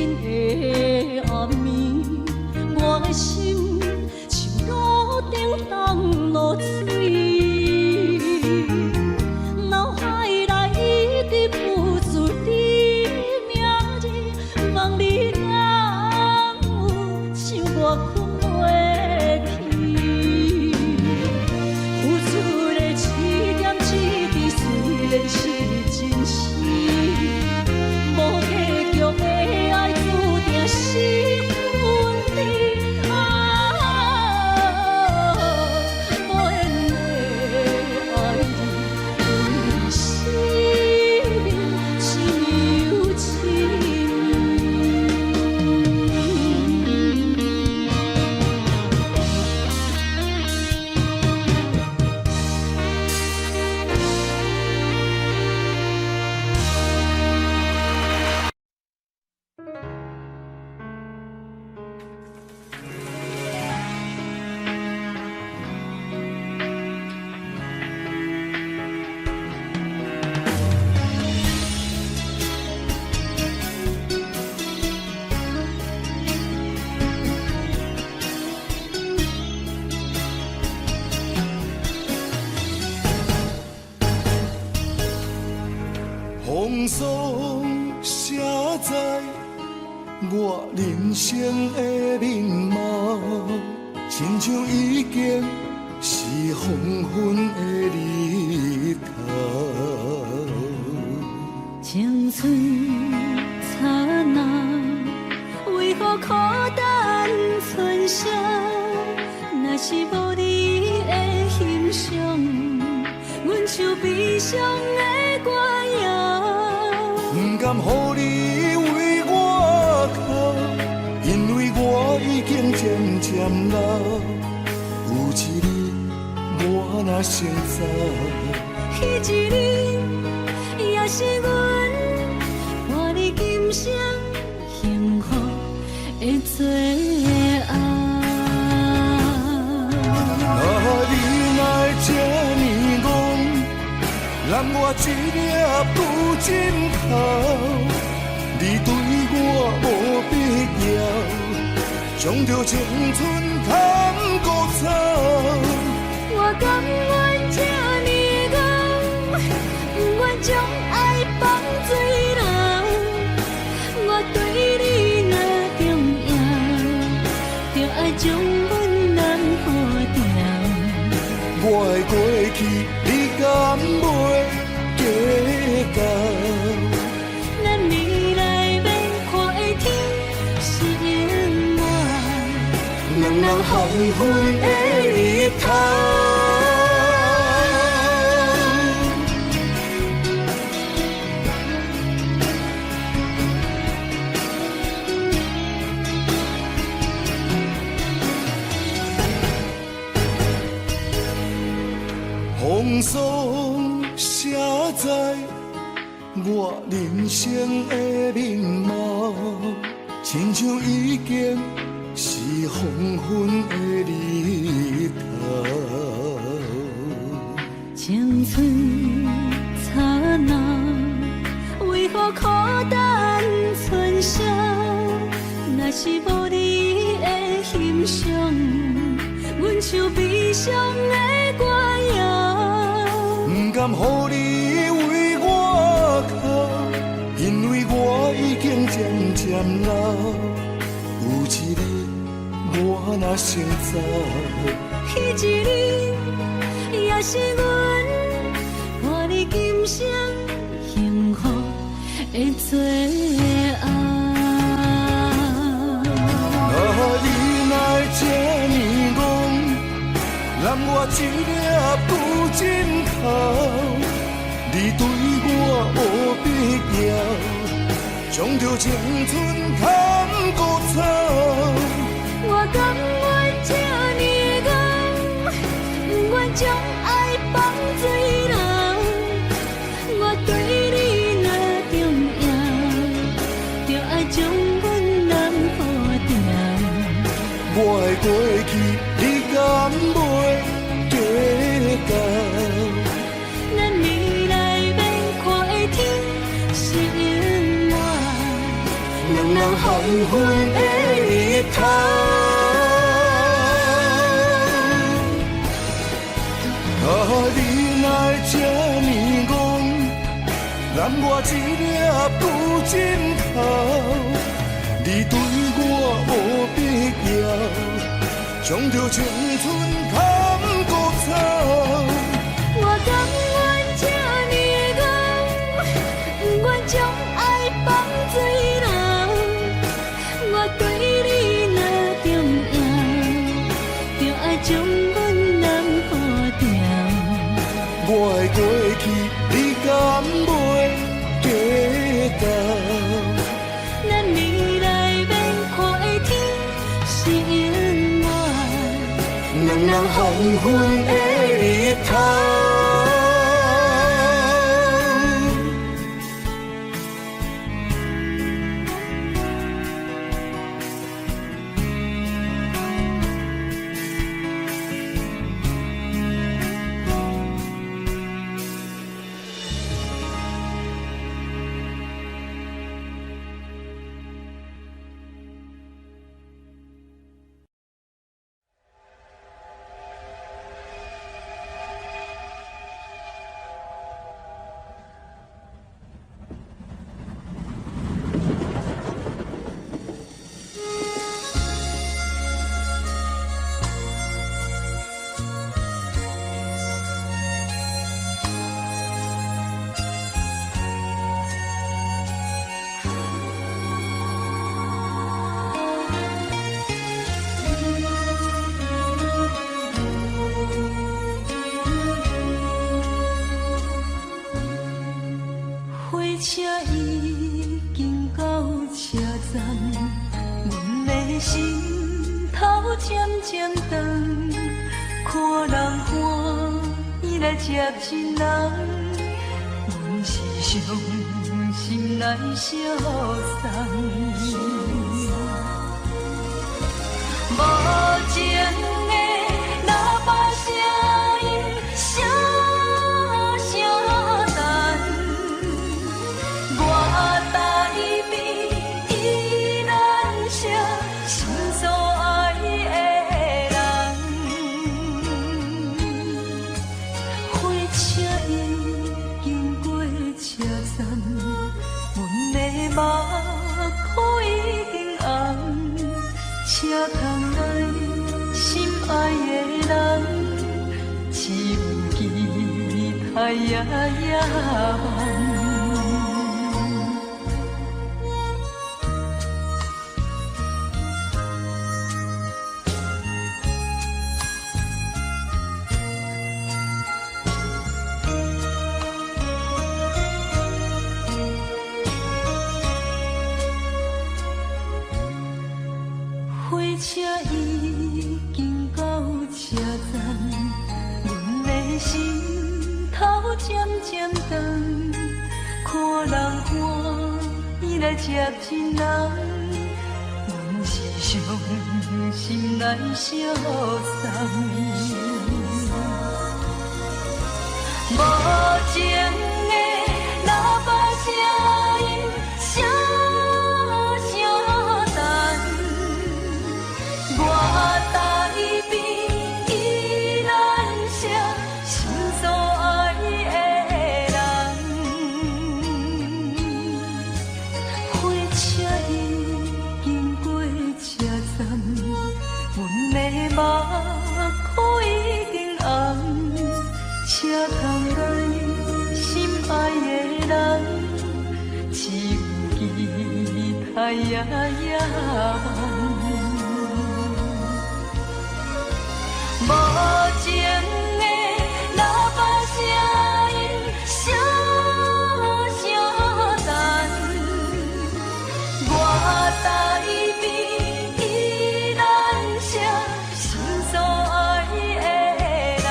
真的暗暝，我的心像路顶冻落水，脑海内一直浮出你名字，望你敢有像我困袂去，付出的一点一滴虽然是真实。无结局的爱，注定是分离啊！无缘的爱你，心真有情。风霜写在我人生的面貌，亲像已经是黄昏的日头。青春刹那，为何孤单存剩？若是无你的欣赏，阮像悲伤的歌谣。不甘予你为我哭，因为我已经渐渐老。有一日我若先走，彼一日也是阮伴你今生幸福的最后。啊，你若这呢戆，揽我一粒不尽头，你对我无必要，将着青春通孤草。我甘愿这呢戆，不愿将爱放水流。我对你若重要，就爱将阮人付掉。我的过去，你敢袂计较？咱未来要看的天是永远，两人黄昏的日头。风霜写在我人生的面貌，亲像已经是黄昏的日头。青春刹那，为何孤单存剩？若是无你的欣赏，阮像悲伤的歌谣。不甘予你为我哭，因为我已经渐渐老。有一日我若先走，彼一日也是阮伴你今生幸福的最后。啊，你若这呢戆，揽我一粒不尽头，你对我无必要，将着青春通孤草。我甘愿这呢戆，不愿将爱放水流。我对你若重要，就爱将阮人付掉。我的过去，你敢袂计较？咱未来要看的天是永远，两人黄昏的日头。啊，你哪这呢戆，揽我一粒布枕头，你对我无必要，将着青春砍骨草。我甘愿这呢戆，不愿将爱放水流。我对你若重要，就爱将阮人保掉。我的过去，你敢袂记到？咱未来免看的天是永远，两人黄昏的日头。火车已经到车站，阮的心头渐渐长，看人欢喜来接亲人，阮是伤心来相送。无情的喇叭声音，声声淡。我台边依然是心所爱的人，火车已经过车站，阮的目眶已经红，车窗内心爱的人，只有期待夜夜梦。火车已经到车站，阮的心头渐渐长，看人欢喜来接亲人，阮是伤心来相送。无情的喇叭声音，声声淡。我台边依然是心所爱的人，火车已经过车站，阮的目眶已经红，车窗内心爱的人，只有期待夜夜梦。无情的喇叭声音，声声淡。我台边依然是心所爱的人，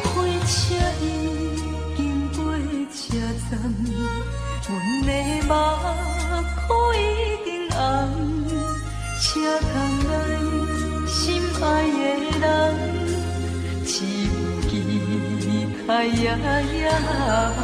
火车已经过车站，阮的目眶已经红。车窗内心爱的人，只有期待夜夜梦。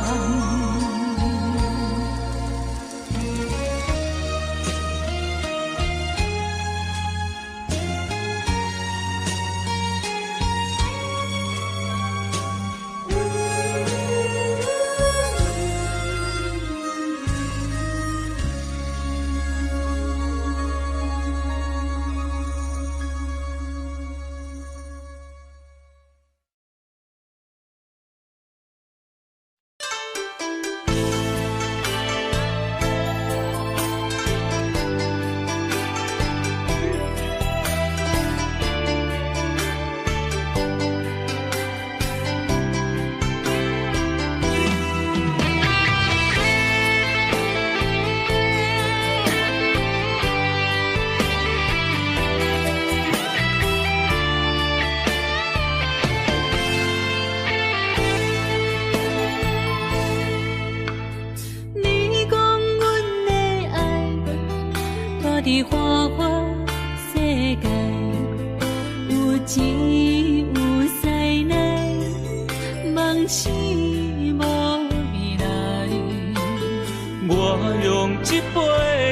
伫花花世界，有钱有势来，梦醒无未来。我用一杯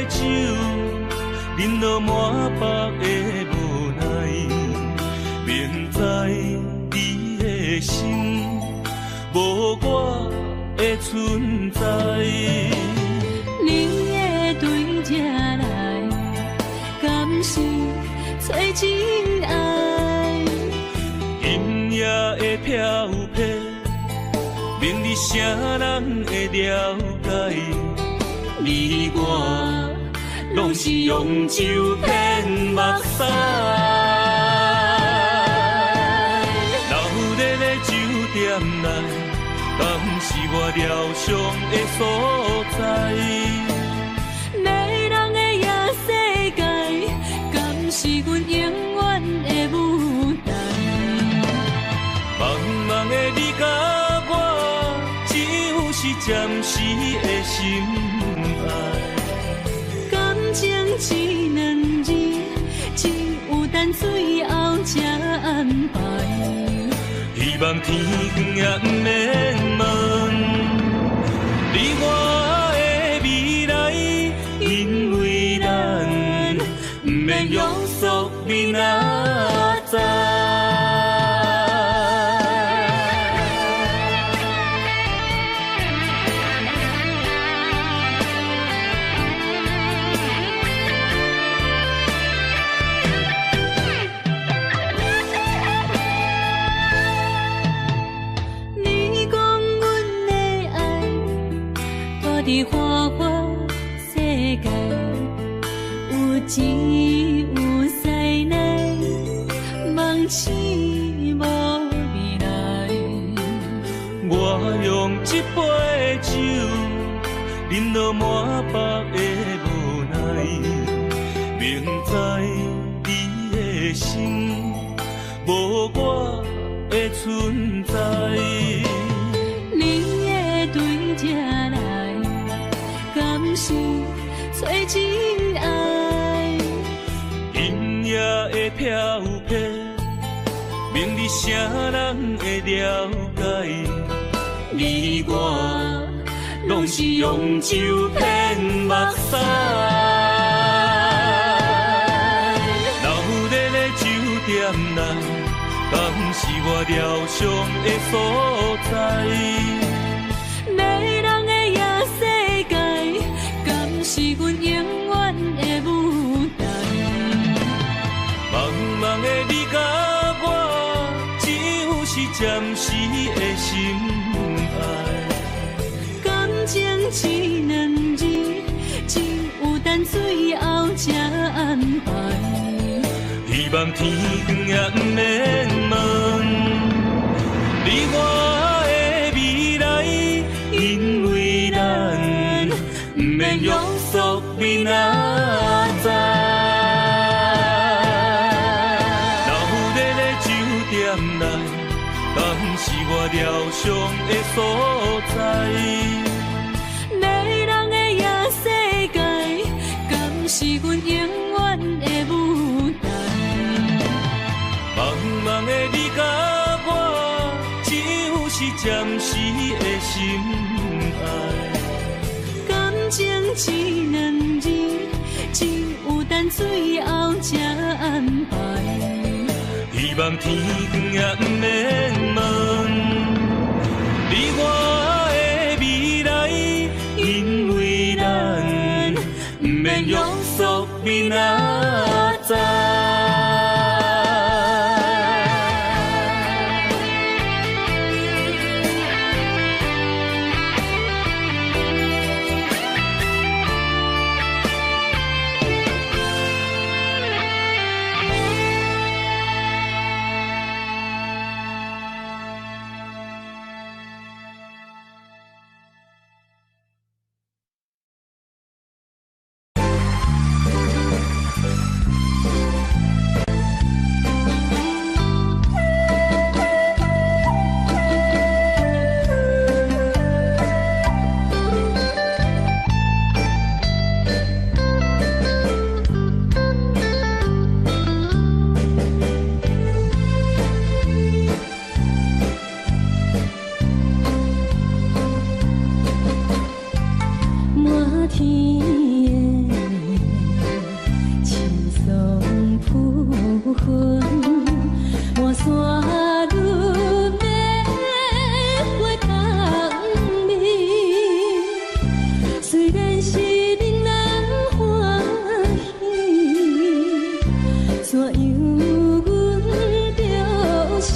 酒，饮落满腹的无奈，明知你的心无我的存在。你的对这来，敢是找真爱？音乐的飘飘，明日啥人会了解？你我拢是用酒骗目屎，流热的酒店内，敢是我疗伤的所在？迷人的夜世界，敢是阮永远的舞台？茫茫的你甲我，只有是暂时的心爱。感情只两字，只有等最后才安排。希望天光也不免问你我的未来，因为咱不免约束明仔载。伫花花世界，有钱有势来，梦醒无未来。我用一杯酒，饮落满腹的无奈，明知你的心无我的存在。你的对这来，敢是找真爱？音乐的飘飘，明日啥人会了解？你我拢是用酒骗目屎，流热的酒店内，敢是我疗伤的所在？迷人的夜世界，敢是阮永远的舞台？茫茫的你甲我，只有是暂时的心爱。感情只两字，只有等最后才安排。希望天光也不免问你我的未来，因为咱不免约束明仔载。流热的酒店内，敢是我疗伤的所在？迷人的夜世界，敢是阮永远的舞台？茫茫的你甲我，只有是暂时的心爱。感情只两字，只有等最后才安排。希望天光也不免问你我的未来，因为咱不免约束明仔载。真是令人欢喜，怎样阮着心？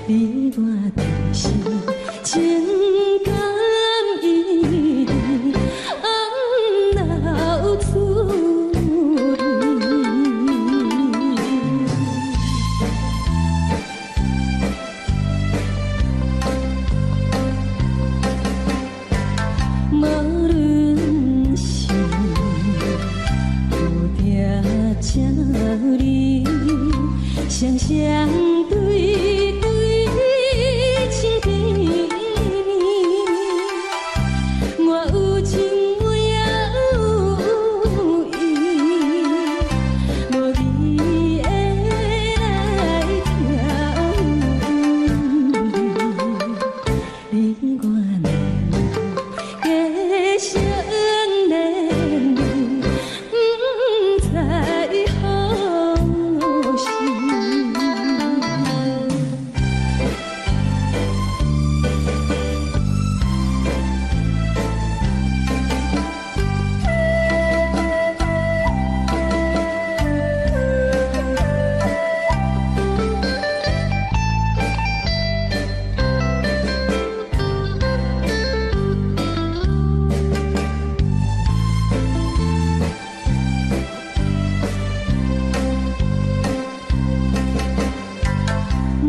你我就是情感一直熬出无论是有定这里，双双对对情甜蜜，我有情我也有意，无你的来听，你我加上恋人，不知何时。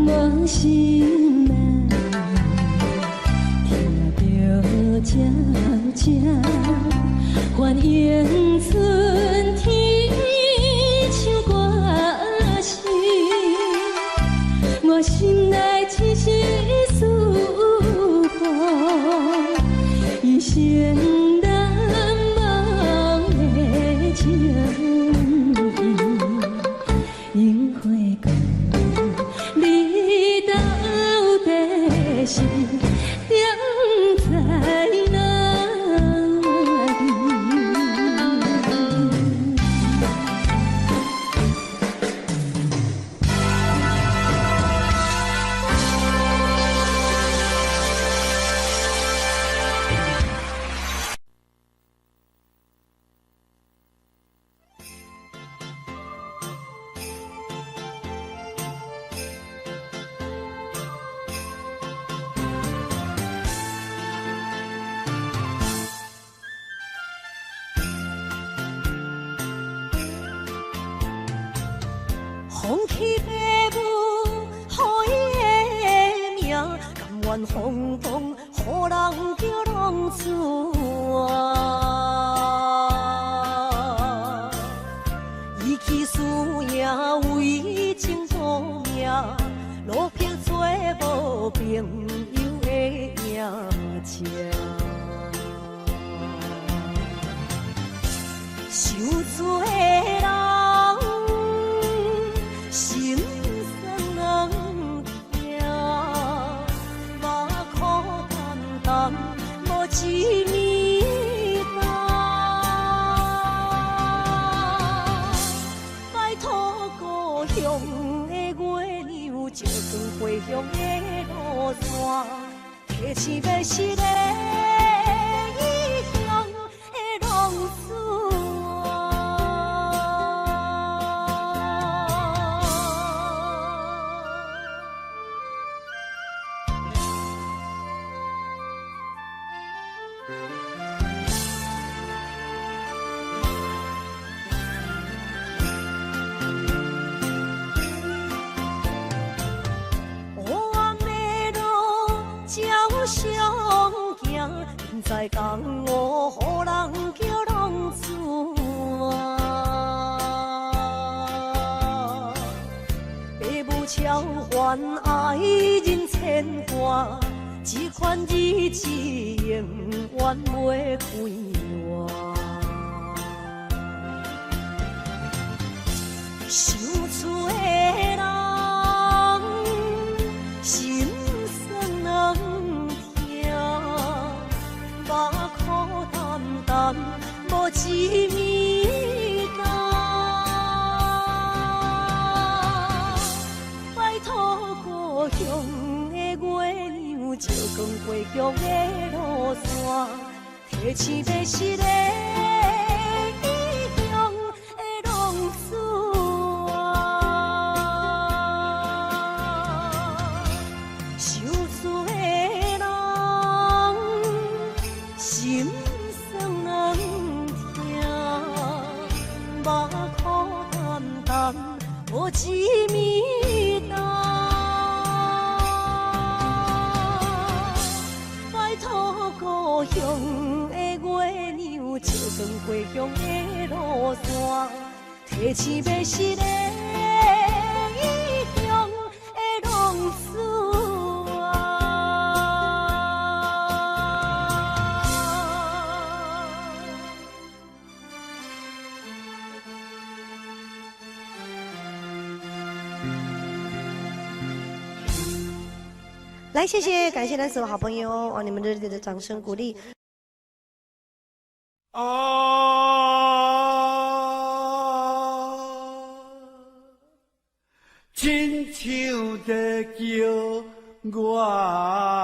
我心内听着悄悄欢迎春天唱歌声，我心内只是思慕一生难忘的情，樱花讲你到底是踮在哪里？风起飞舞，予伊的名，甘愿风风，予人叫浪子啊。伊去输赢为情赌命，路偏做无朋友的赢情。受罪的人。心酸人听，目眶淡淡，无一面红。拜托故乡的月亮，照光回乡的路线，提醒要是个异乡的浪子。在江湖，予人叫浪子啊！父母超还爱人牵挂，这款日子永远袂快活。想厝的人，心酸人听。目眶淡淡，无一面红。拜托故乡的月亮，照光回乡的路线，提醒要是个异乡的浪子啊，受罪的人心酸人听，目眶淡淡无一面重。故乡的月亮，照光回乡的路线，提醒要是个异乡的浪子啊。来，谢谢，感谢咱所有好朋友哦，你们热烈的掌声鼓励。亲像在叫我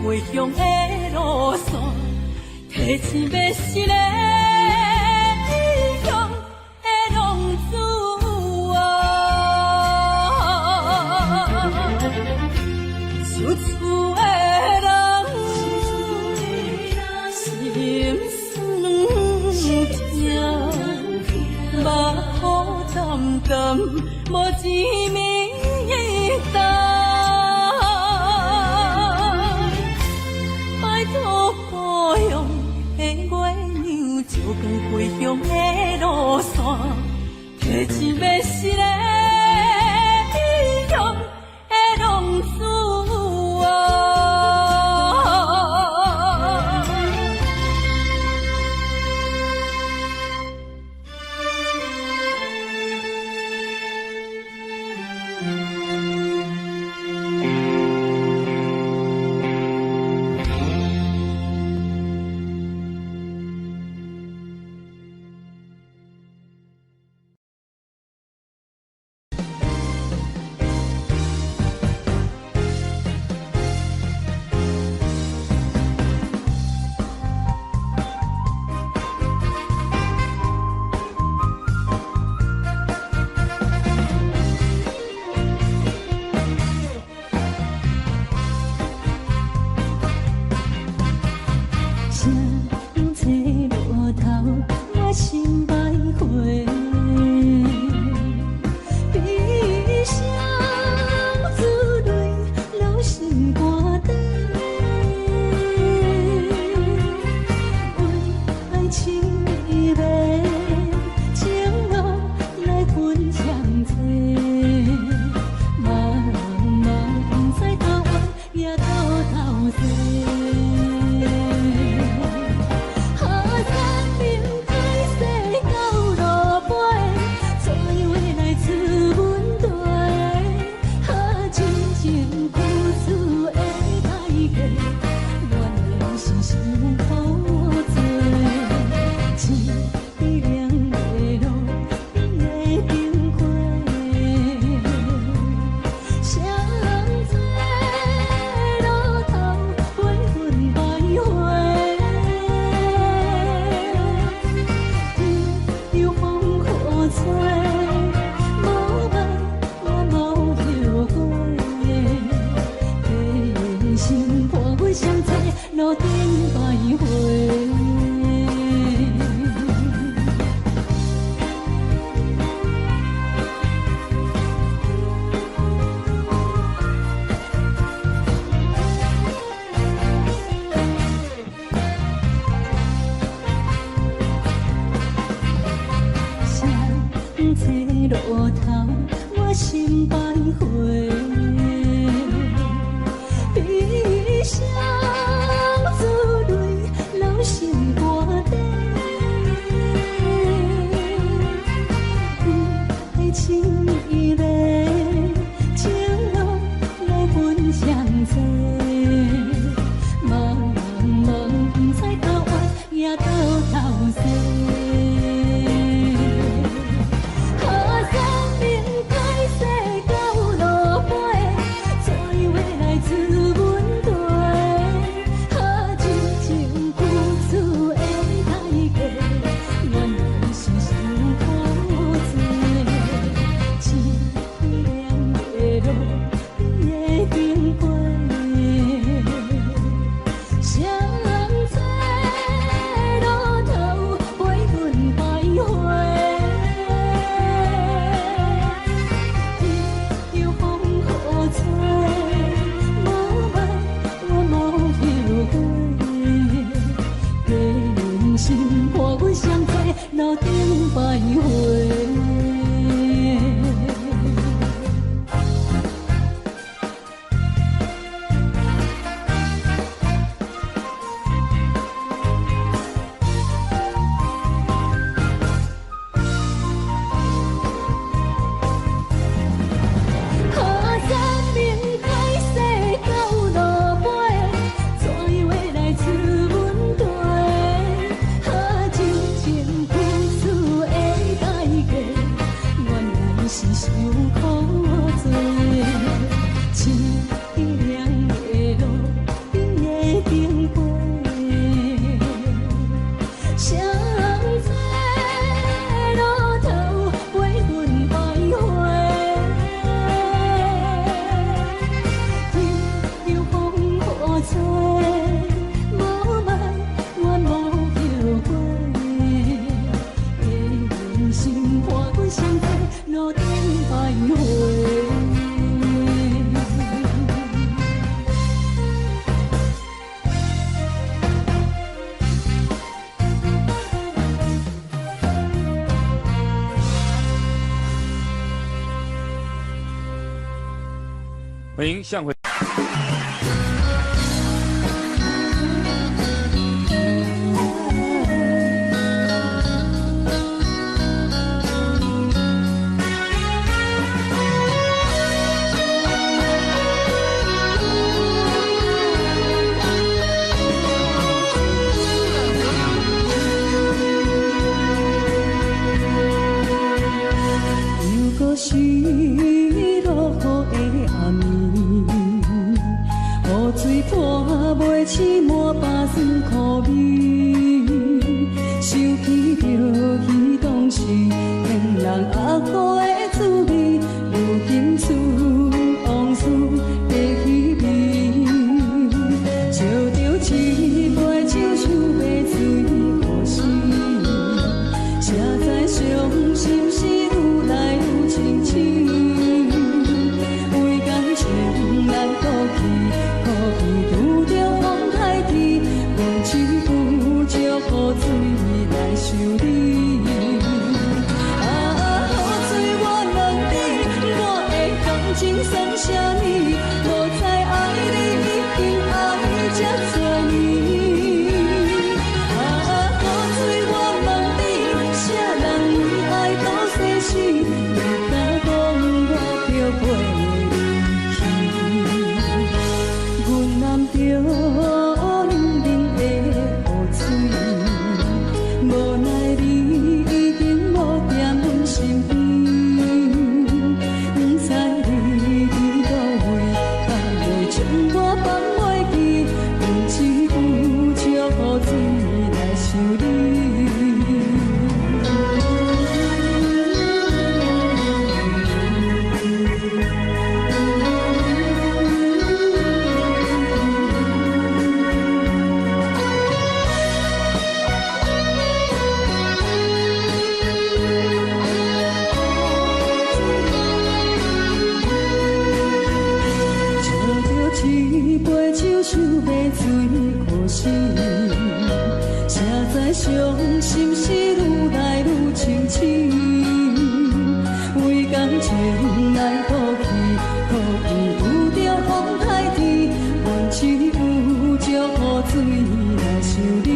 回乡的路线，提醒要是个异乡的浪子啊，受厝的人心酸痛，目眶淡淡无一面重。故乡的月亮，照光回乡的路线，提醒要是个。谁找落头，我心徘徊。悲伤珠泪流心肝底，为爱情依偎，情路来分相册。茫茫不知头弯也到头西。路顶徘徊。谁找落头，我心徘徊。悲伤珠泪流心肝底，爱情依偎，情路来分相册。茫茫不知头弯也到头西。路顶徘徊。欢迎向回。如果是落雨的暗暝，雨水泼袂起满巴酸苦味，想起着彼当时骗人压苦的滋味，如今思往事在稀微，笑着一杯酒。伤心是愈来愈清醒，为感情来赌气，可伊有着风海天，阮只有石雨水来想你。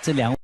这两。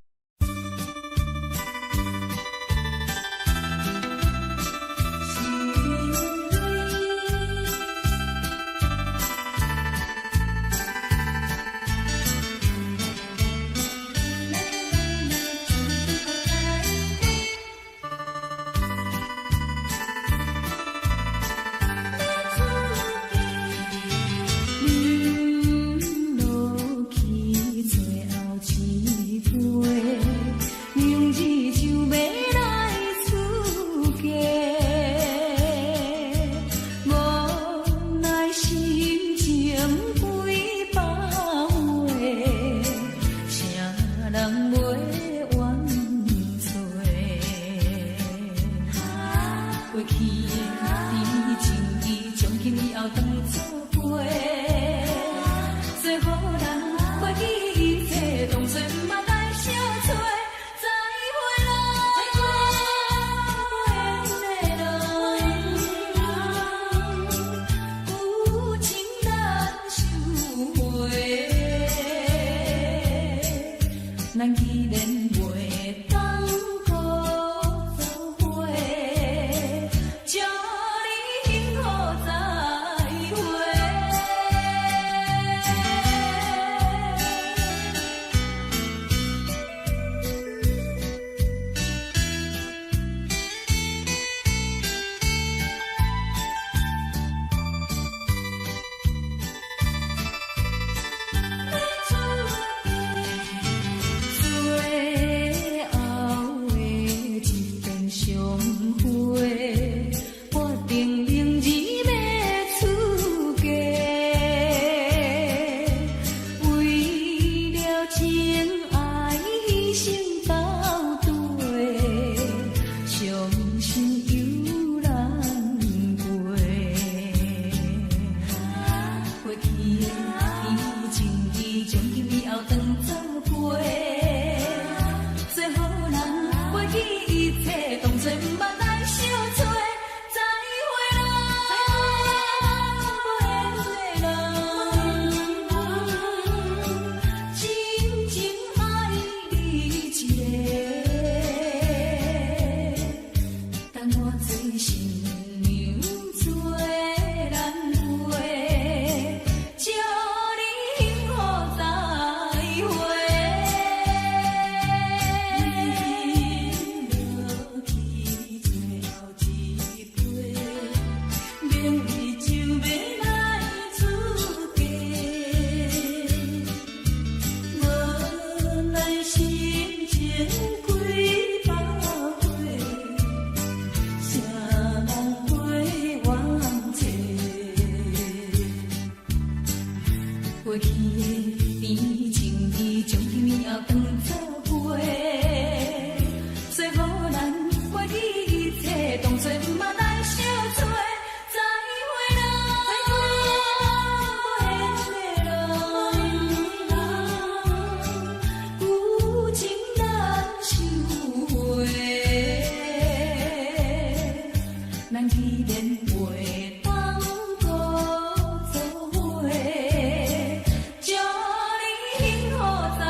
祝你幸福再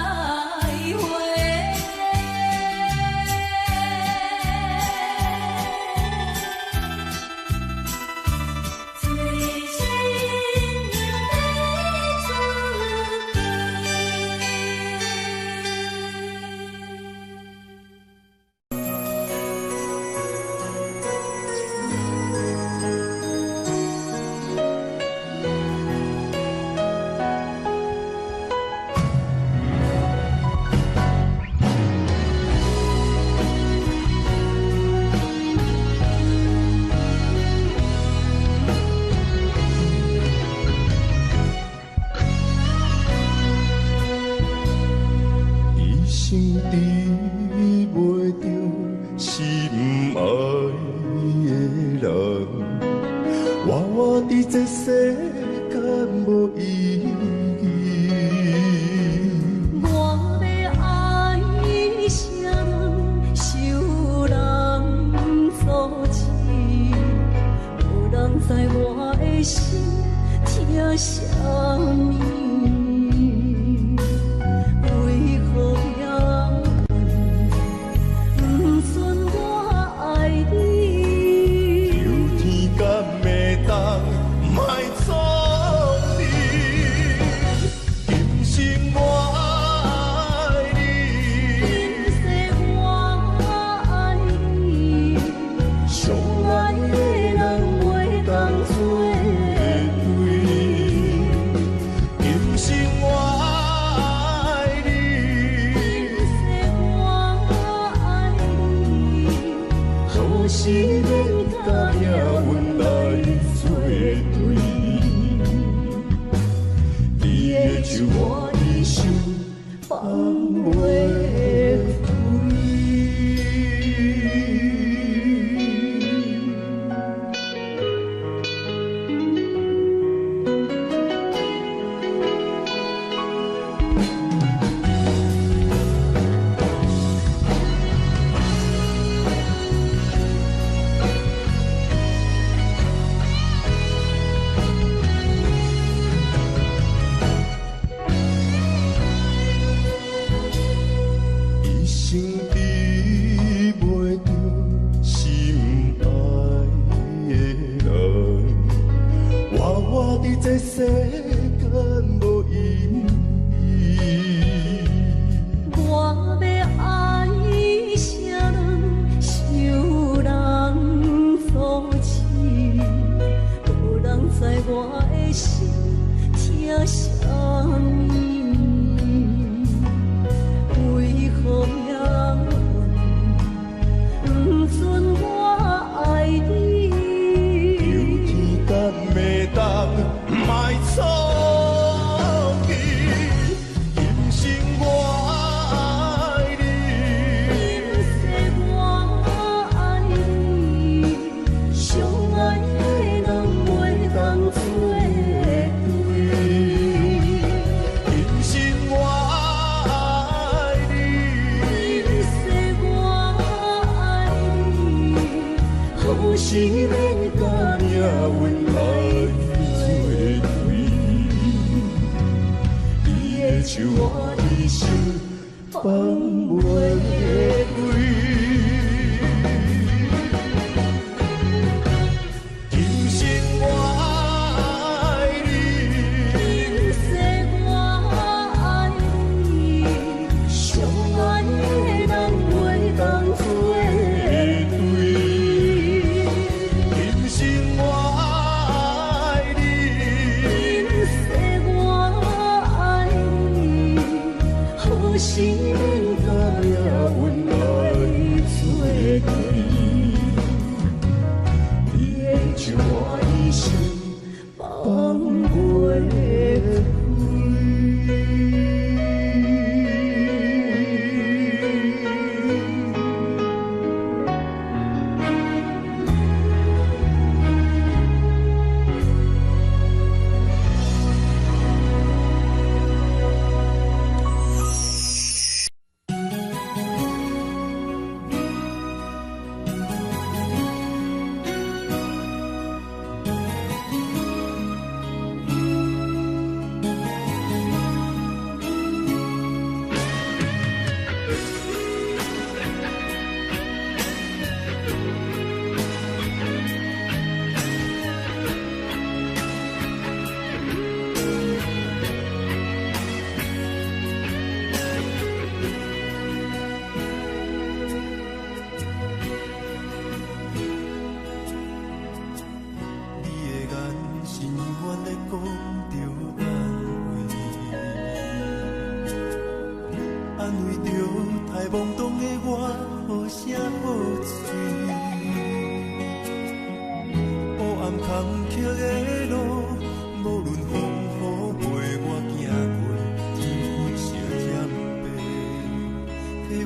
会。生治袂着心爱的人，活我伫这世间无意义。我要爱啥人，受人所欺，无人知我的心疼啥物。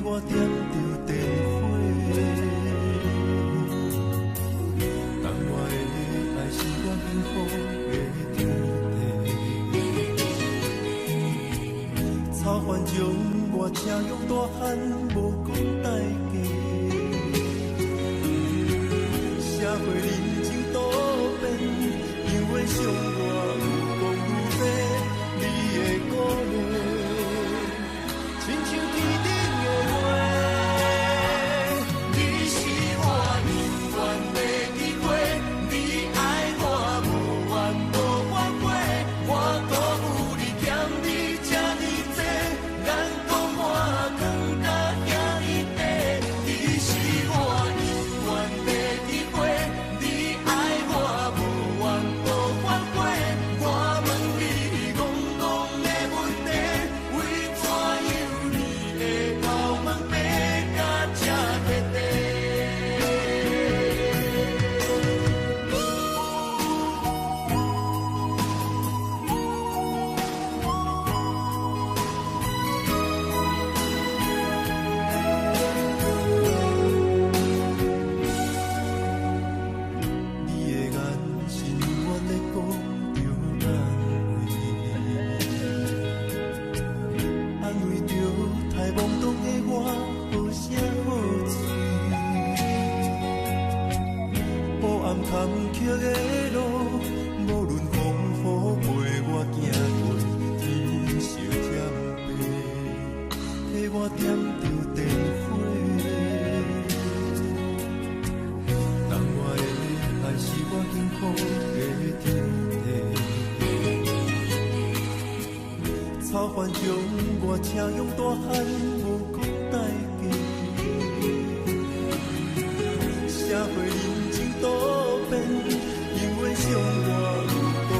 我点着电火，等我的爱是我幸福的天地。草原中我车勇大汉，无讲代价。社会人情多变，因为伤我有讲有理，你的鼓励，亲像天顶的花。你是我永远的机会，你爱我无怨无反悔，我辜负你欠你这呢多，眼光我更加遐呢多。你是我永远的机会，你爱我无怨无反悔，我问你戆戆的问题，为怎样你的头毛白甲这彻底？你的眼是永远在讲着安慰，安慰着太懵懂的我，好声好嘴。黑暗坎坷的路，无论风雨陪我行过，天色添白，替我点着电火。等我的爱是我幸福的天地。草原中我车勇大汉，无讲代价。社会人情多变，因为伤我有讲有多，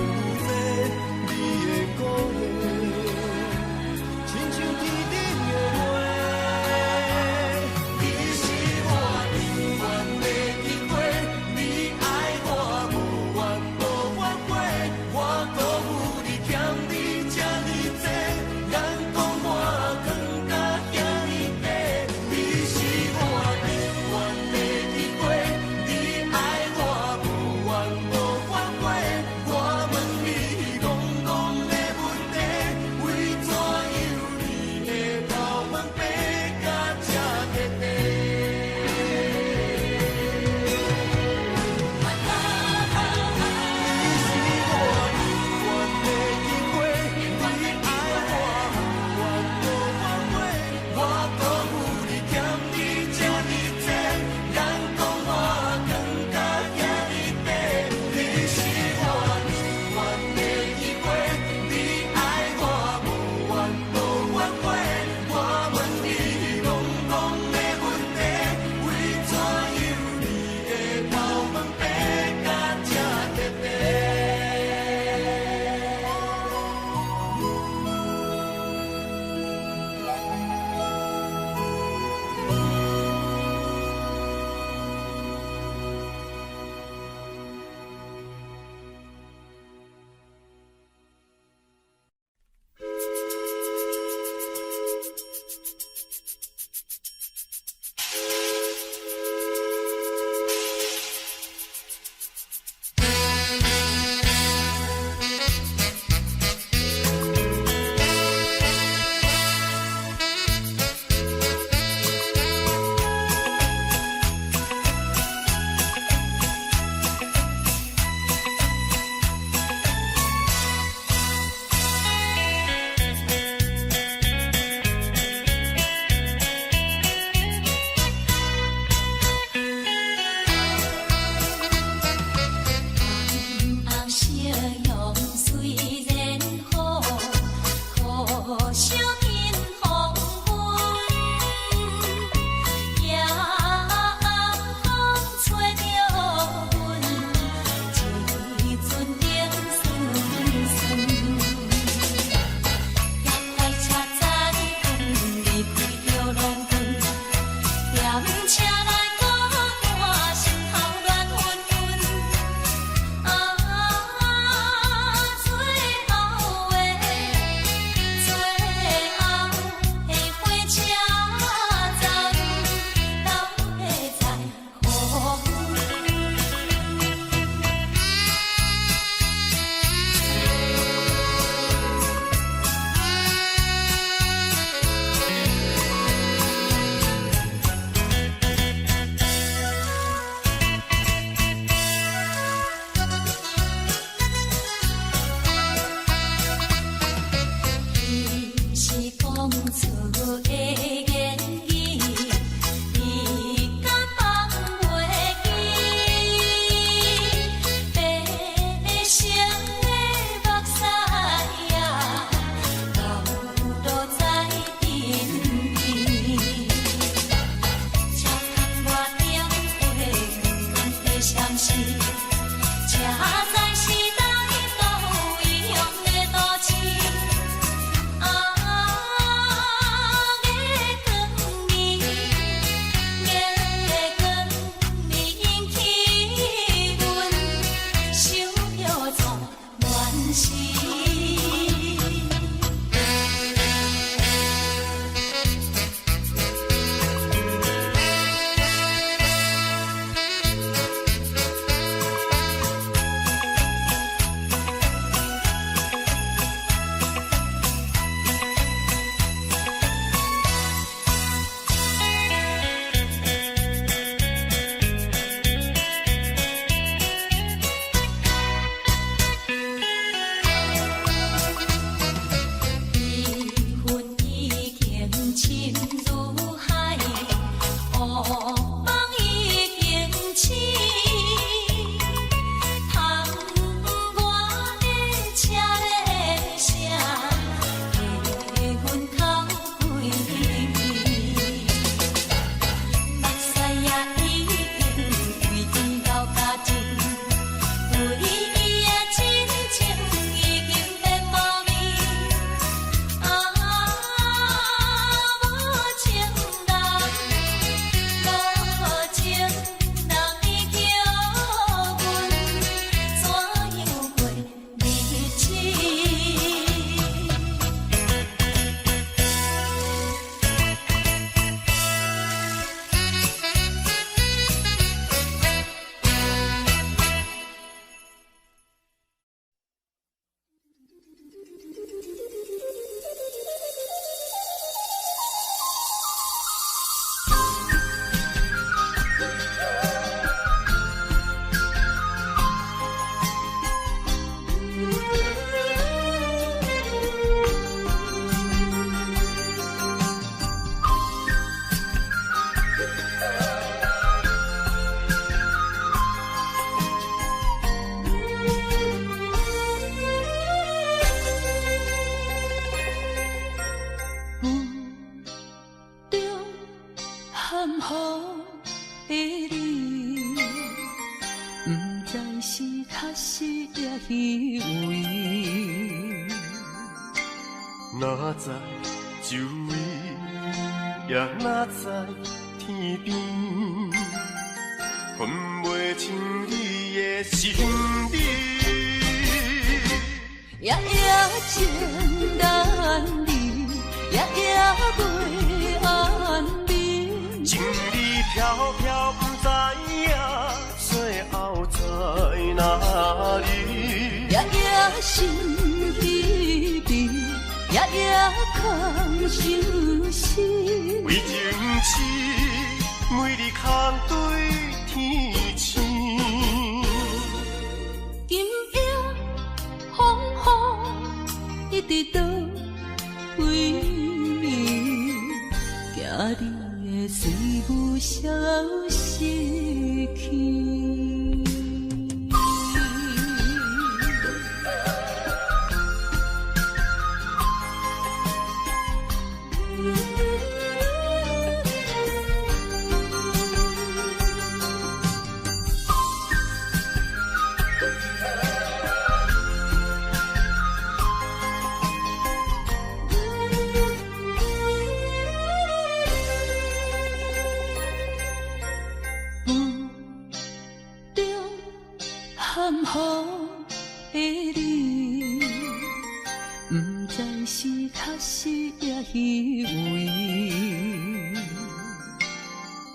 你的鼓励，亲像天顶的花。你是我永远的机会，你爱我无怨无反悔，我辜负你欠你这呢多，眼光我更加遐心如海，乌梦已经醒。窗外的车的声，气阮头规暝。目屎也已经规天到家前，为伊的真情已经变无味。无情人，无情人已叫阮怎样过日子？含雨的你，不知是确实也虚伪。哪知周围，也哪知天边，分袂清你的心理。夜夜情难离，夜夜袂安眠。情意飘飘，不知影最后在哪里。夜夜心稀微，夜夜空相思。为情痴，每日空对天星。今夜风雨一直到为暝，惊你的随无消息去。含雨的你，不知是确实也虚伪。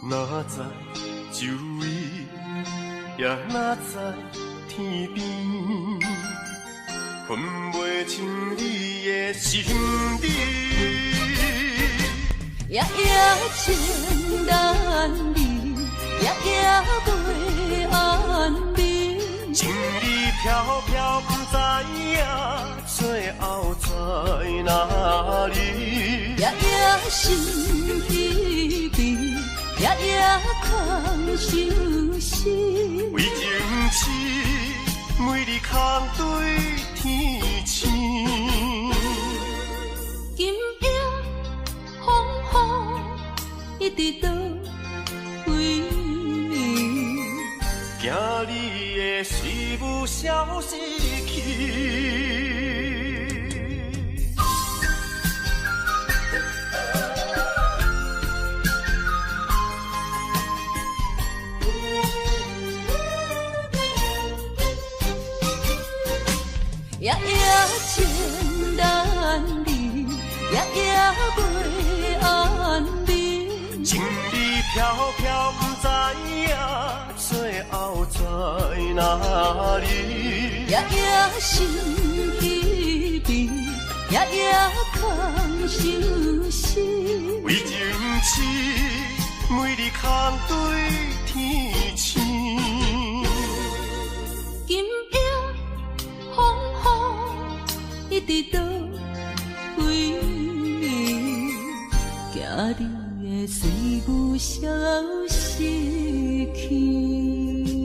哪知周围，也哪知天边，分袂清你的心理。夜夜情难离，夜夜袂安眠。情意飘飘，不知影最后在哪里。夜夜心稀微，夜夜空相思。为情痴，每日空对天星。今夜风雨一直到为暝，惊你的随无消息去。夜夜情难离，夜夜袂安眠。情意飘飘，不知影最后在哪里。夜夜心稀微，夜夜空相思。为情痴，每日空对天星。今夜风雨一直到为暝，惊你的随阮消失去。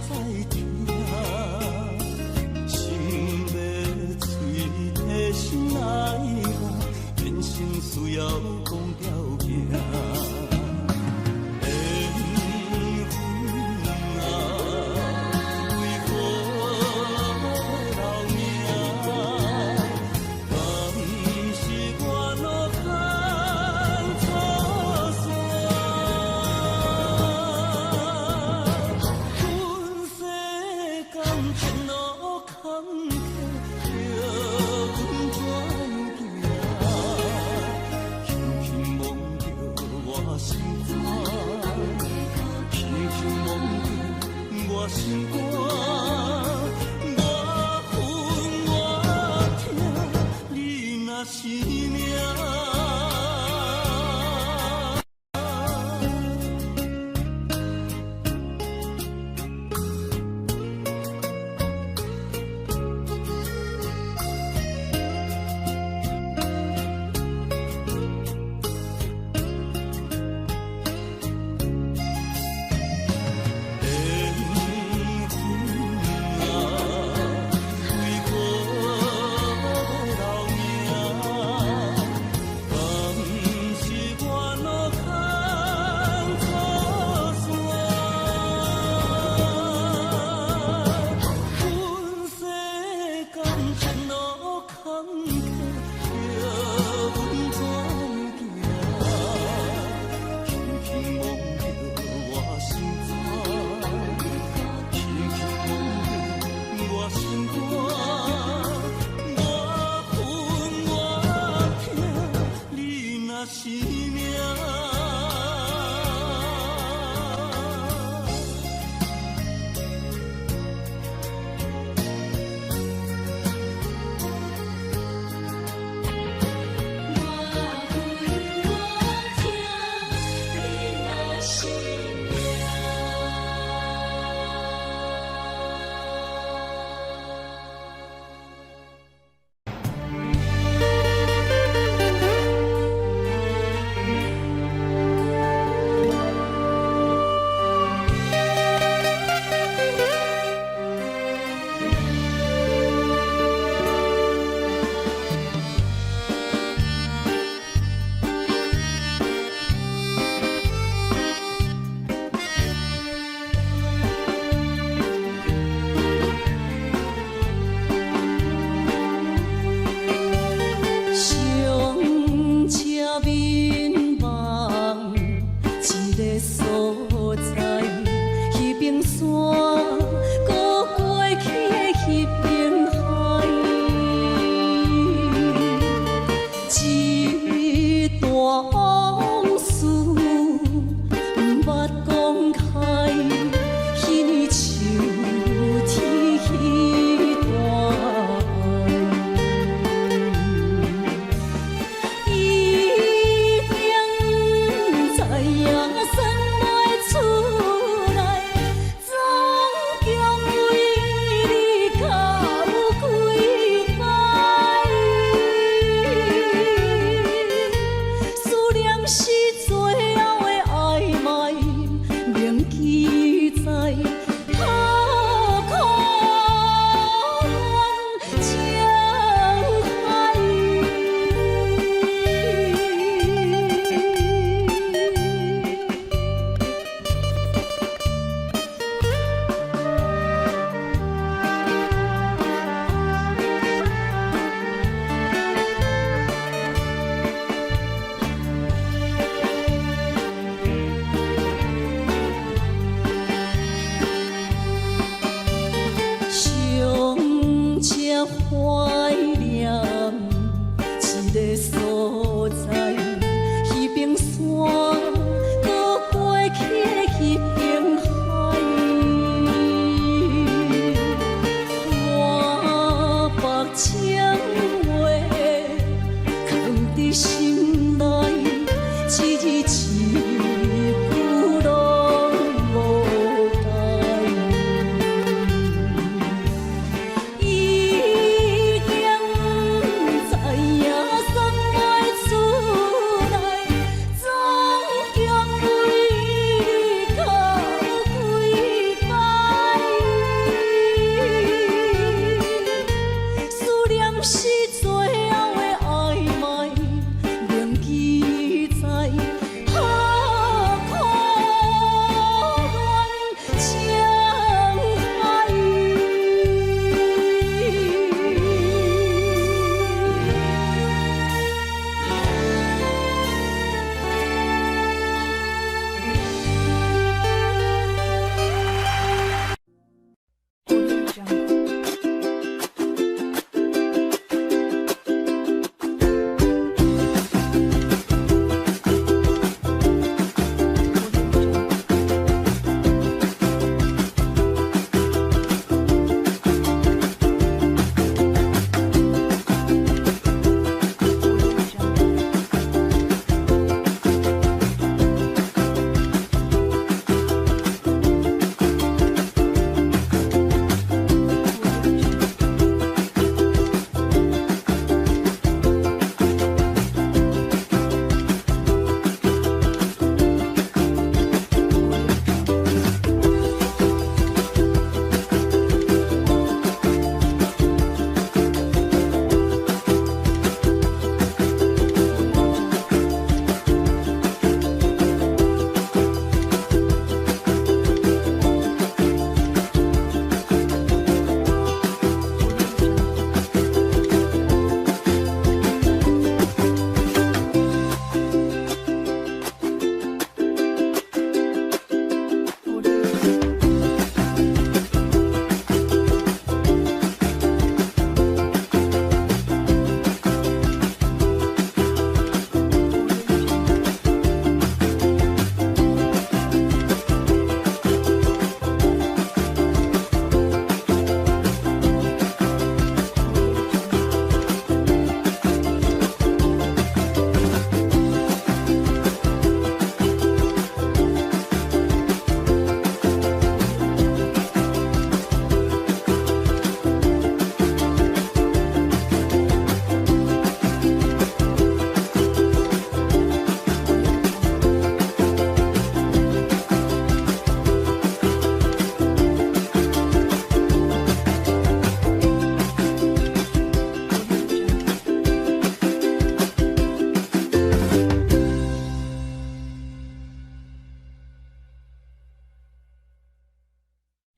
才知听，心要嘴提心来话，人生需要讲条件。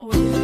我。